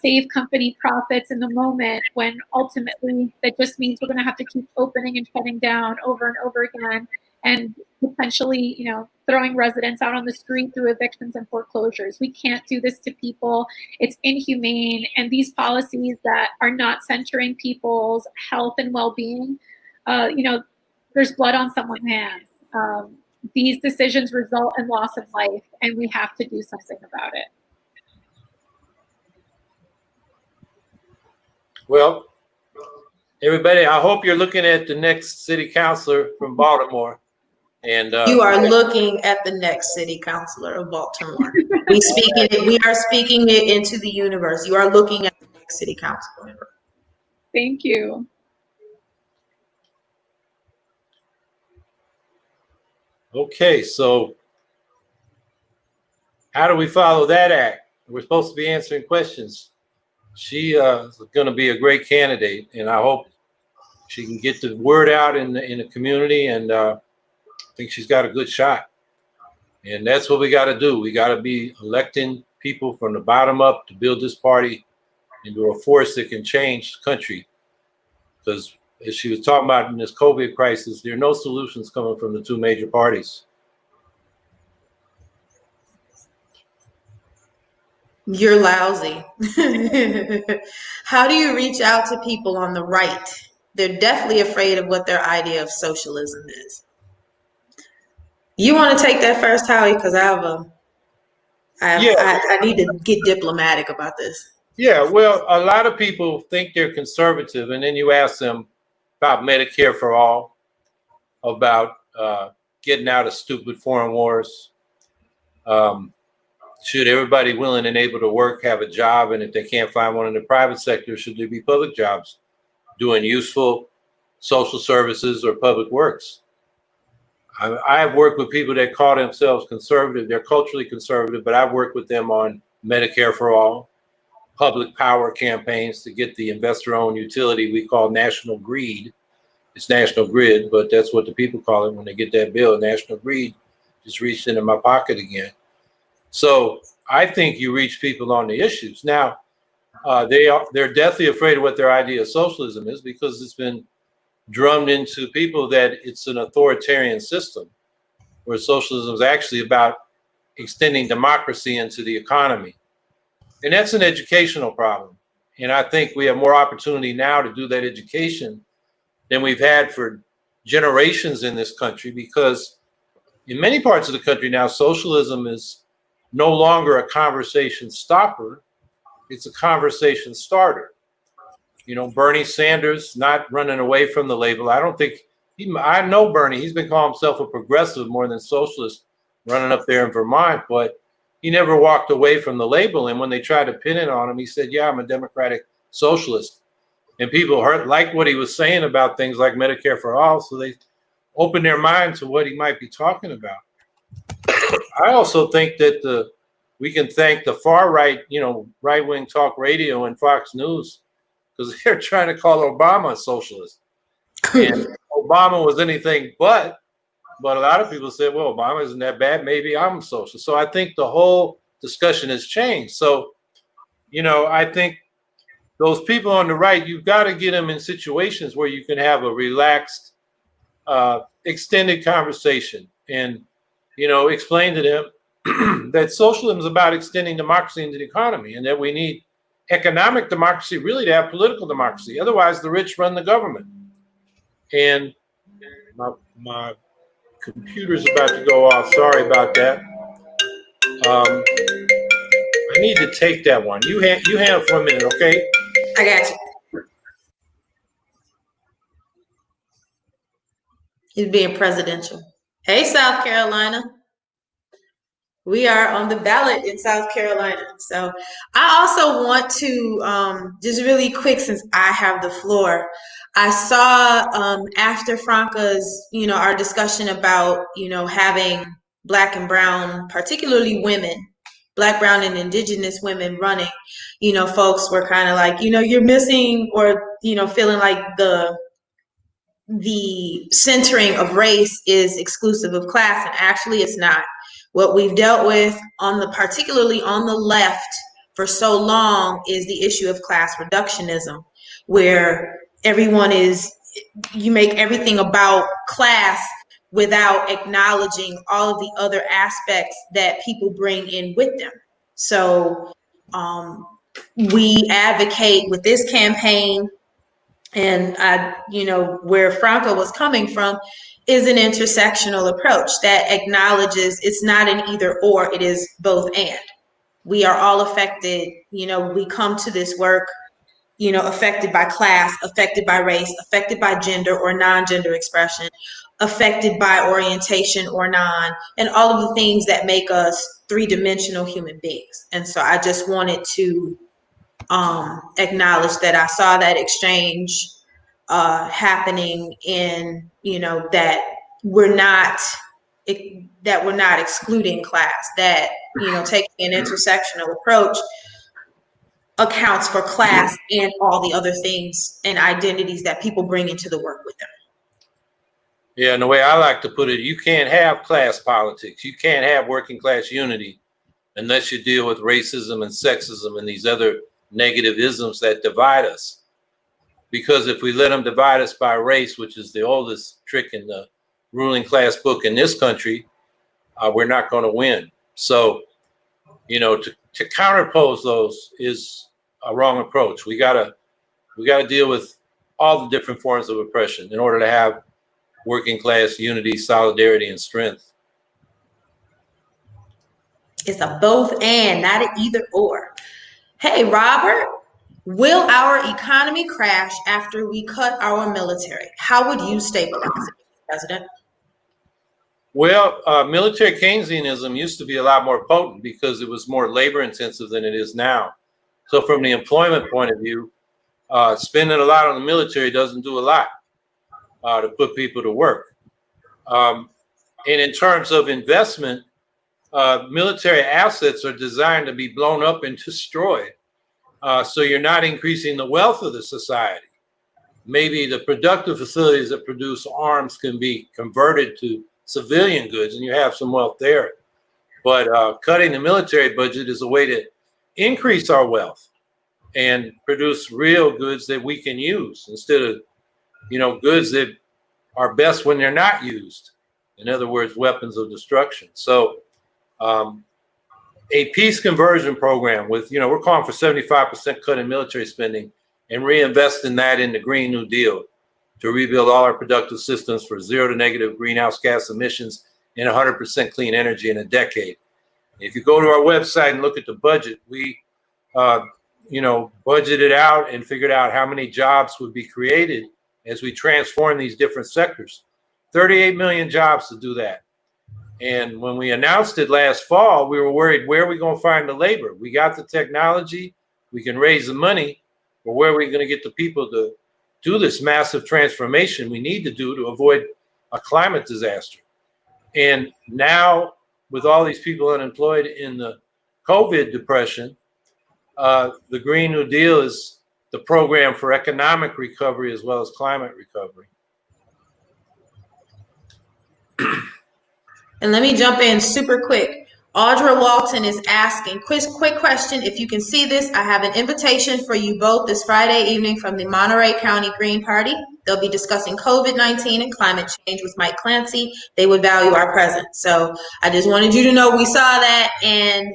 save company profits in the moment, when ultimately that just means we're going to have to keep opening and shutting down over and over again, and potentially, throwing residents out on the street through evictions and foreclosures. We can't do this to people. It's inhumane. And these policies that are not centering people's health and well-being, there's blood on someone's hands. These decisions result in loss of life, and we have to do something about it. Well, everybody, I hope you're looking at the next city councilor from Baltimore. And you are looking at the next city councilor of Baltimore. We are speaking it into the universe. You are looking at the next city councilor. Thank you. Okay, so how do we follow that act? We're supposed to be answering questions. She is going to be a great candidate, and I hope she can get the word out in the community, and I think she's got a good shot. And that's what we got to do. We got to be electing people from the bottom up to build this party into a force that can change the country. Because as she was talking about in this COVID crisis, there are no solutions coming from the two major parties. You're lousy. How do you reach out to people on the right? They're definitely afraid of what their idea of socialism is. You want to take that first, Howie? Because I need to get diplomatic about this. Yeah, well, a lot of people think they're conservative, and then you ask them about Medicare for all, about getting out of stupid foreign wars. Should everybody willing and able to work have a job, and if they can't find one in the private sector, should there be public jobs doing useful social services or public works? I have worked with people that call themselves conservative. They're culturally conservative, but I've worked with them on Medicare for all, public power campaigns to get the investor-owned utility we call national greed. It's National Grid, but that's what the people call it when they get that bill. National Greed just reached into my pocket again. So I think you reach people on the issues. Now, they're deathly afraid of what their idea of socialism is, because it's been drummed into people that it's an authoritarian system, where socialism is actually about extending democracy into the economy. And that's an educational problem. And I think we have more opportunity now to do that education than we've had for generations in this country, because in many parts of the country now, socialism is no longer a conversation stopper, it's a conversation starter. Bernie Sanders not running away from the label. I don't think, I know Bernie, he's been calling himself a progressive more than socialist running up there in Vermont, but he never walked away from the label. And when they tried to pin it on him, he said, yeah, I'm a democratic socialist. And people liked what he was saying about things like Medicare for all, so they opened their mind to what he might be talking about. I also think that we can thank the far right, right-wing talk radio and Fox News, because they're trying to call Obama a socialist. And Obama was anything but But a lot of people said, well, Obama isn't that bad. Maybe I'm social. So I think the whole discussion has changed. So, I think those people on the right, you've got to get them in situations where you can have a relaxed, extended conversation and, explain to them that socialism is about extending democracy into the economy and that we need economic democracy really to have political democracy. Otherwise, the rich run the government. And my computer's about to go off. Sorry about that. I need to take that one. You hang for a minute, okay? I got you. He's being presidential. Hey, South Carolina. We are on the ballot in South Carolina. So I also want to, just really quick, since I have the floor, I saw after Franca's, our discussion about, having Black and Brown, particularly women, Black, Brown, and Indigenous women running, folks were kind of like, you're missing, or, feeling like the centering of race is exclusive of class, and actually it's not. What we've dealt with particularly on the left for so long is the issue of class reductionism, where you make everything about class without acknowledging all of the other aspects that people bring in with them. So we advocate with this campaign, and where Franca was coming from is an intersectional approach that acknowledges it's not an either or, it is both and. We are all affected, we come to this work, affected by class, affected by race, affected by gender or non-gender expression, affected by orientation or non, and all of the things that make us three-dimensional human beings. And so I just wanted to acknowledge that I saw that exchange happening in, that we're not excluding class, that, taking an intersectional approach accounts for class and all the other things and identities that people bring into the work with them. Yeah, and the way I like to put it, you can't have class politics. You can't have working class unity unless you deal with racism and sexism and these other negative isms that divide us. Because if we let them divide us by race, which is the oldest trick in the ruling class book in this country, we're not going to win. So, to counterpose those is a wrong approach. We gotta deal with all the different forms of oppression in order to have working class unity, solidarity, and strength. It's a both and, not an either or. Hey, Robert, will our economy crash after we cut our military? How would you stabilize it, President? Well, military Keynesianism used to be a lot more potent because it was more labor intensive than it is now. So from the employment point of view, spending a lot on the military doesn't do a lot to put people to work. And in terms of investment, military assets are designed to be blown up and destroyed. So you're not increasing the wealth of the society. Maybe the productive facilities that produce arms can be converted to civilian goods and you have some wealth there. But cutting the military budget is a way to increase our wealth and produce real goods that we can use instead of, goods that are best when they're not used. In other words, weapons of destruction. So a peace conversion program with, we're calling for 75% cut in military spending and reinvesting that in the Green New Deal to rebuild all our productive systems for zero to negative greenhouse gas emissions and 100% clean energy in a decade. If you go to our website and look at the budget, we, budgeted out and figured out how many jobs would be created as we transform these different sectors. 38 million jobs to do that. And when we announced it last fall, we were worried, where are we going to find the labor? We got the technology, we can raise the money, but where are we going to get the people to do this massive transformation we need to do to avoid a climate disaster? And now, with all these people unemployed in the COVID depression, the Green New Deal is the program for economic recovery as well as climate recovery. And let me jump in super quick. Audra Walton is asking, quick question. If you can see this, I have an invitation for you both this Friday evening from the Monterey County Green Party. They'll be discussing COVID-19 and climate change with Mike Clancy. They would value our presence. So I just wanted you to know we saw that, and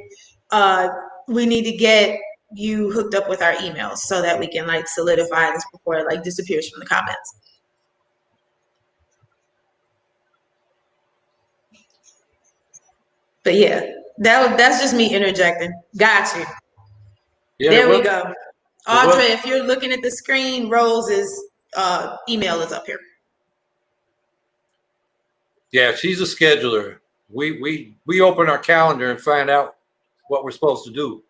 we need to get you hooked up with our emails so that we can like solidify this before it like disappears from the comments. But yeah, that's just me interjecting. Got you. Yeah, there we go. Audra, if you're looking at the screen, Rose's email is up here. Yeah, she's a scheduler. We open our calendar and find out what we're supposed to do.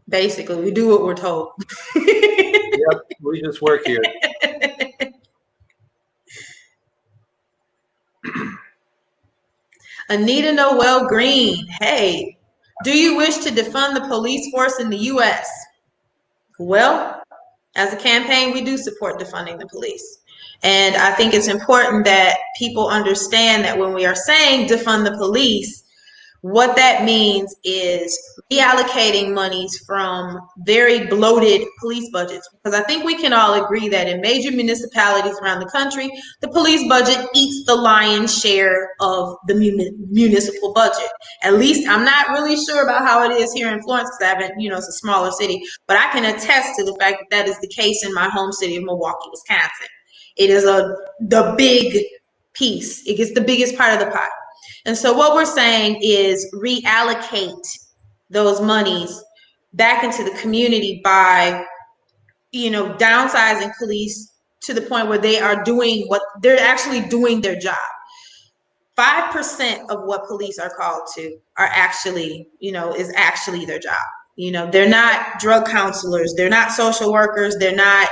Basically, we do what we're told. Yep, we just work here. Anita Noel Green, hey, do you wish to defund the police force in the U.S.? Well, as a campaign, we do support defunding the police. And I think it's important that people understand that when we are saying defund the police, what that means is reallocating monies from very bloated police budgets. Because I think we can all agree that in major municipalities around the country, the police budget eats the lion's share of the municipal budget. At least I'm not really sure about how it is here in Florence because I haven't, it's a smaller city, but I can attest to the fact that that is the case in my home city of Milwaukee, Wisconsin. It is the big piece. It gets the biggest part of the pie. And so what we're saying is reallocate those monies back into the community by, downsizing police to the point where they are doing what they're actually doing their job. 5% of what police are called to are actually, is actually their job. They're not drug counselors, they're not social workers, they're not,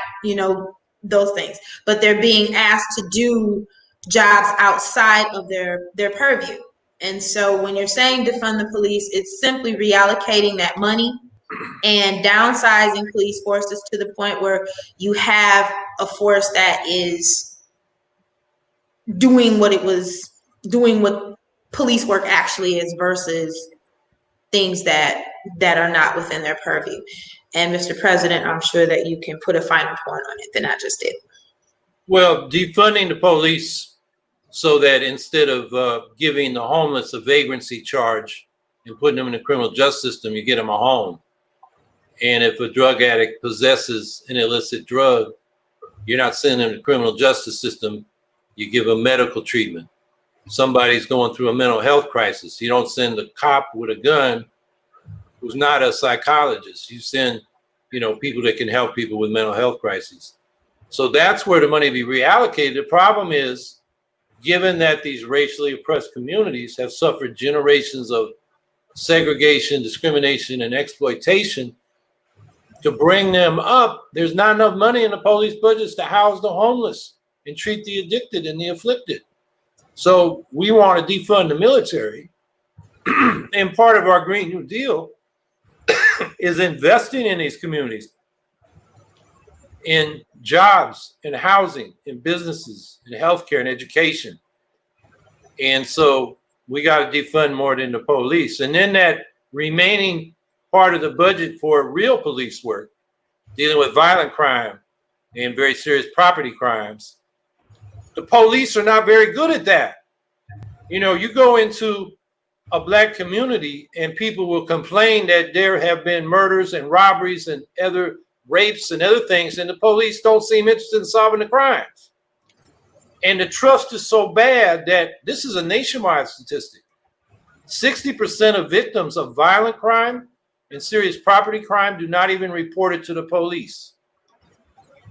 those things, but they're being asked to do jobs outside of their purview. And so when you're saying defund the police, it's simply reallocating that money and downsizing police forces to the point where you have a force that is doing what police work actually is versus things that are not within their purview. And Mr. President, I'm sure that you can put a finer point on it than I just did. Well, defunding the police so that instead of giving the homeless a vagrancy charge and putting them in the criminal justice system, you get them a home. And if a drug addict possesses an illicit drug, you're not sending them to the criminal justice system, you give them medical treatment. Somebody's going through a mental health crisis. You don't send a cop with a gun who's not a psychologist. You send, people that can help people with mental health crises. So that's where the money be reallocated. The problem is, given that these racially oppressed communities have suffered generations of segregation, discrimination, and exploitation, to bring them up, there's not enough money in the police budgets to house the homeless and treat the addicted and the afflicted. So we want to defund the military. And part of our Green New Deal is investing in these communities, in jobs, in housing, in businesses, in healthcare, and education. And so we got to defund more than the police. And then that remaining part of the budget for real police work, dealing with violent crime and very serious property crimes, the police are not very good at that. You go into a Black community and people will complain that there have been murders and robberies and other rapes and other things, and the police don't seem interested in solving the crimes. And the trust is so bad that this is a nationwide statistic. 60% of victims of violent crime and serious property crime do not even report it to the police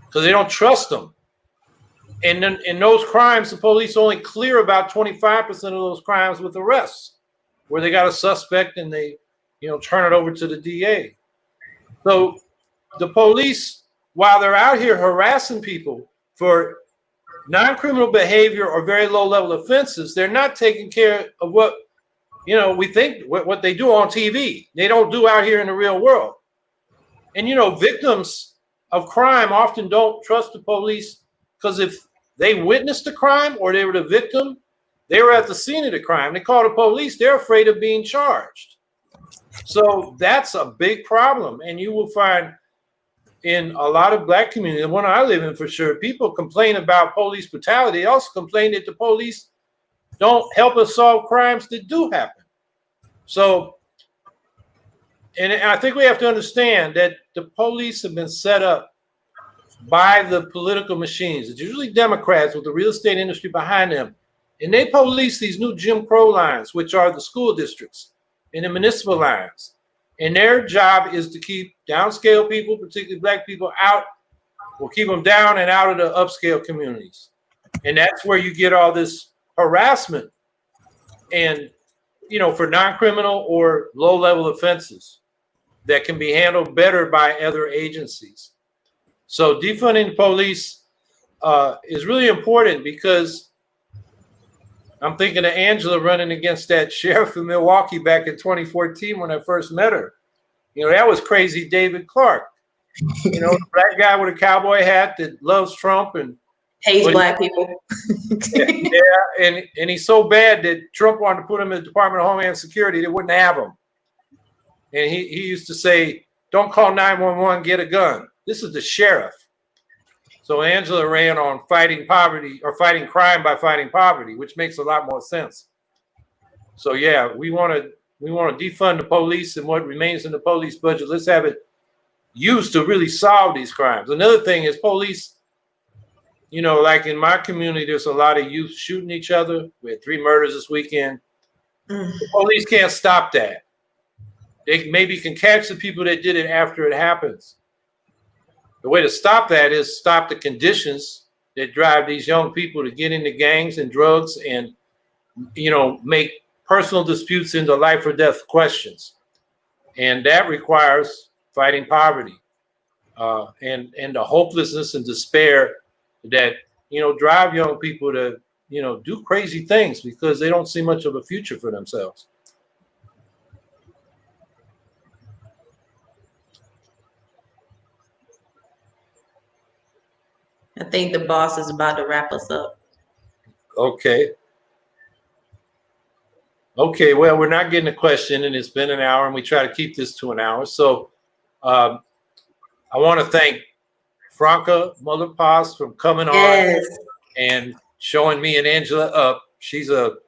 because they don't trust them. And then in those crimes, the police only clear about 25% of those crimes with arrests, where they got a suspect and they, turn it over to the DA. So the police, while they're out here harassing people for non-criminal behavior or very low-level offenses, they're not taking care of what, we think what they do on TV. They don't do out here in the real world. And, victims of crime often don't trust the police because if they witnessed the crime or they were the victim. They were at the scene of the crime. They call the police. They're afraid of being charged. So that's a big problem. And you will find in a lot of Black communities, the one I live in for sure, people complain about police brutality. They also complain that the police don't help us solve crimes that do happen. So, and I think we have to understand that the police have been set up by the political machines. It's usually Democrats with the real estate industry behind them. And they police these new Jim Crow lines, which are the school districts and the municipal lines. And their job is to keep downscale people, particularly Black people, out, or keep them down and out of the upscale communities. And that's where you get all this harassment and, you know, for non-criminal or low-level offenses that can be handled better by other agencies. So defunding the police is really important because I'm thinking of Angela running against that sheriff in Milwaukee back in 2014 when I first met her. You know, that was crazy David Clark. You know, the Black guy with a cowboy hat that loves Trump and hates Black people. Yeah, and he's so bad that Trump wanted to put him in the Department of Homeland Security. They wouldn't have him. And he used to say, don't call 911, get a gun. This is the sheriff. So Angela ran on fighting poverty or fighting crime by fighting poverty, which makes a lot more sense. So yeah, we want to defund the police and what remains in the police budget. Let's have it used to really solve these crimes. Another thing is police, you know, like in my community, there's a lot of youth shooting each other. We had 3 murders this weekend. The police can't stop that. They maybe can catch the people that did it after it happens. The way to stop that is stop the conditions that drive these young people to get into gangs and drugs and, you know, make personal disputes into life or death questions. And that requires fighting poverty and the hopelessness and despair that, you know, drive young people to, you know, do crazy things because they don't see much of a future for themselves. I think the boss is about to wrap us up. Okay. Okay, well, we're not getting a question, and it's been an hour, and we try to keep this to an hour. So I want to thank Franca Muller-Paz for coming on and showing me and Angela up. She's a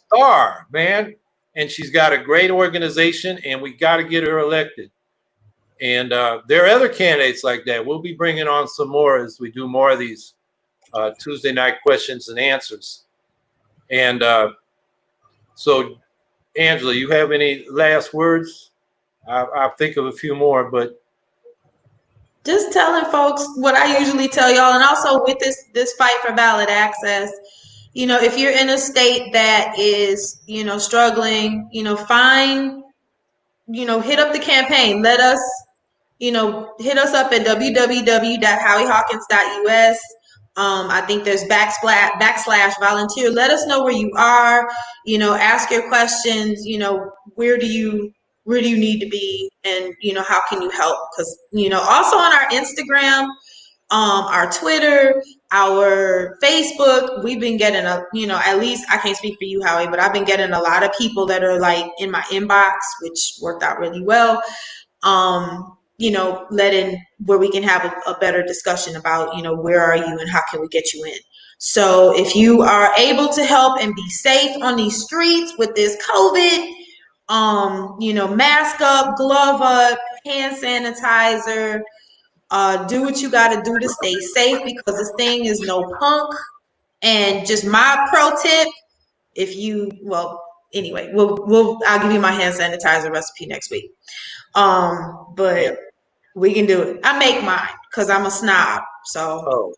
star, man, and she's got a great organization, and we got to get her elected. And there are other candidates like that. We'll be bringing on some more as we do more of these Tuesday night questions and answers. And so, Angela, you have any last words? I'll think of a few more, but just telling folks what I usually tell y'all, and also with this fight for ballot access, you know, if you're in a state that is, you know, struggling, you know, find, you know, hit up the campaign. Let us, you know, hit us up at www.howiehawkins.us. I think there's / volunteer. Let us know where you are, you know, ask your questions, you know, where do you need to be, and, you know, how can you help? Because, you know, also on our Instagram, our Twitter, our Facebook, we've been getting you know, at least I can't speak for you, Howie, but I've been getting a lot of people that are like in my inbox, which worked out really well. You know, letting where we can have a better discussion about, you know, where are you and how can we get you in. So if you are able to help and be safe on these streets with this COVID, you know, mask up, glove up, hand sanitizer, do what you got to do to stay safe, because this thing is no punk. And just my pro tip, if you, well, anyway, I'll give you my hand sanitizer recipe next week. But we can do it. I make mine because I'm a snob. So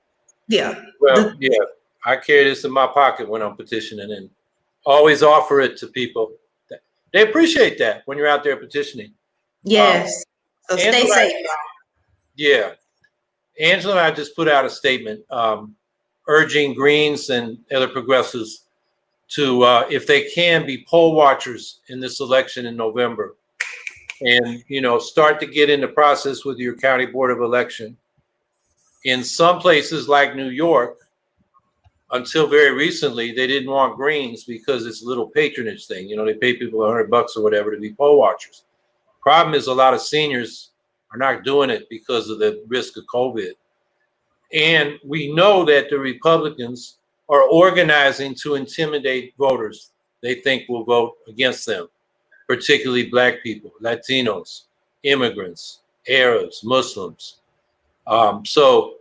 yeah. Well, yeah, I carry this in my pocket when I'm petitioning and always offer it to people. They appreciate that when you're out there petitioning. Yes. So stay safe, y'all. Yeah. Angela and I just put out a statement urging Greens and other progressives to, if they can, be poll watchers in this election in November. And, you know, start to get in the process with your county board of election. In some places like New York, until very recently, they didn't want Greens because it's a little patronage thing. You know, they pay people $100 or whatever to be poll watchers. Problem is, a lot of seniors are not doing it because of the risk of COVID. And we know that the Republicans are organizing to intimidate voters they think will vote against them, particularly Black people, Latinos, immigrants, Arabs, Muslims. So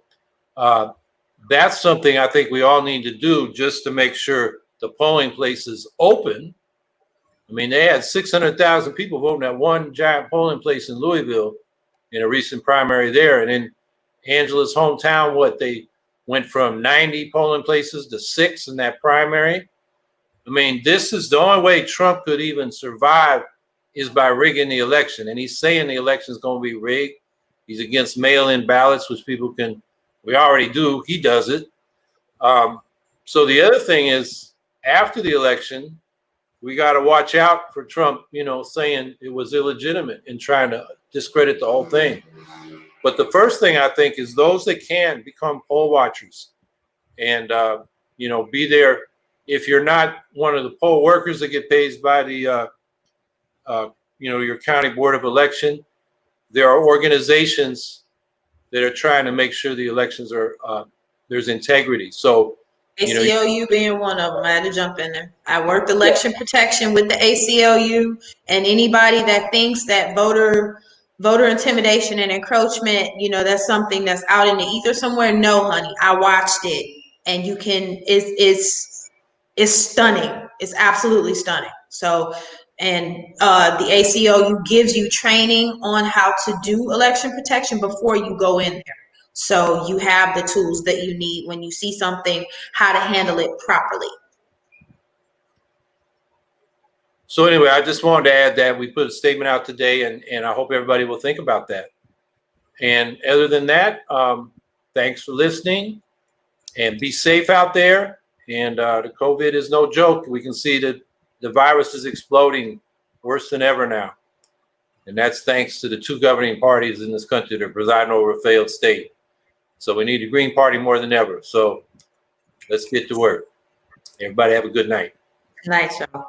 that's something I think we all need to do just to make sure the polling places open. I mean, they had 600,000 people voting at one giant polling place in Louisville in a recent primary there. And in Angela's hometown, they went from 90 polling places to 6 in that primary. I mean, this is the only way Trump could even survive is by rigging the election. And he's saying the election is going to be rigged. He's against mail-in ballots, which we already do. He does it. So the other thing is, after the election, we got to watch out for Trump, saying it was illegitimate and trying to discredit the whole thing. But the first thing I think is those that can become poll watchers and, be there. If you're not one of the poll workers that get paid by the, your county board of election, there are organizations that are trying to make sure the elections there's integrity. So, ACLU being one of them. I had to jump in there. I worked election protection with the ACLU, and anybody that thinks that voter intimidation and encroachment, that's something that's out in the ether somewhere. No, honey, I watched it, and it's stunning. It's absolutely stunning. So, and the ACLU gives you training on how to do election protection before you go in there. So you have the tools that you need when you see something, how to handle it properly. So anyway, I just wanted to add that we put a statement out today, and I hope everybody will think about that. And other than that, thanks for listening, and be safe out there. And the COVID is no joke. We can see that the virus is exploding worse than ever now. And that's thanks to the 2 governing parties in this country that are presiding over a failed state. So we need the Green Party more than ever. So let's get to work. Everybody have a good night. Good night, y'all.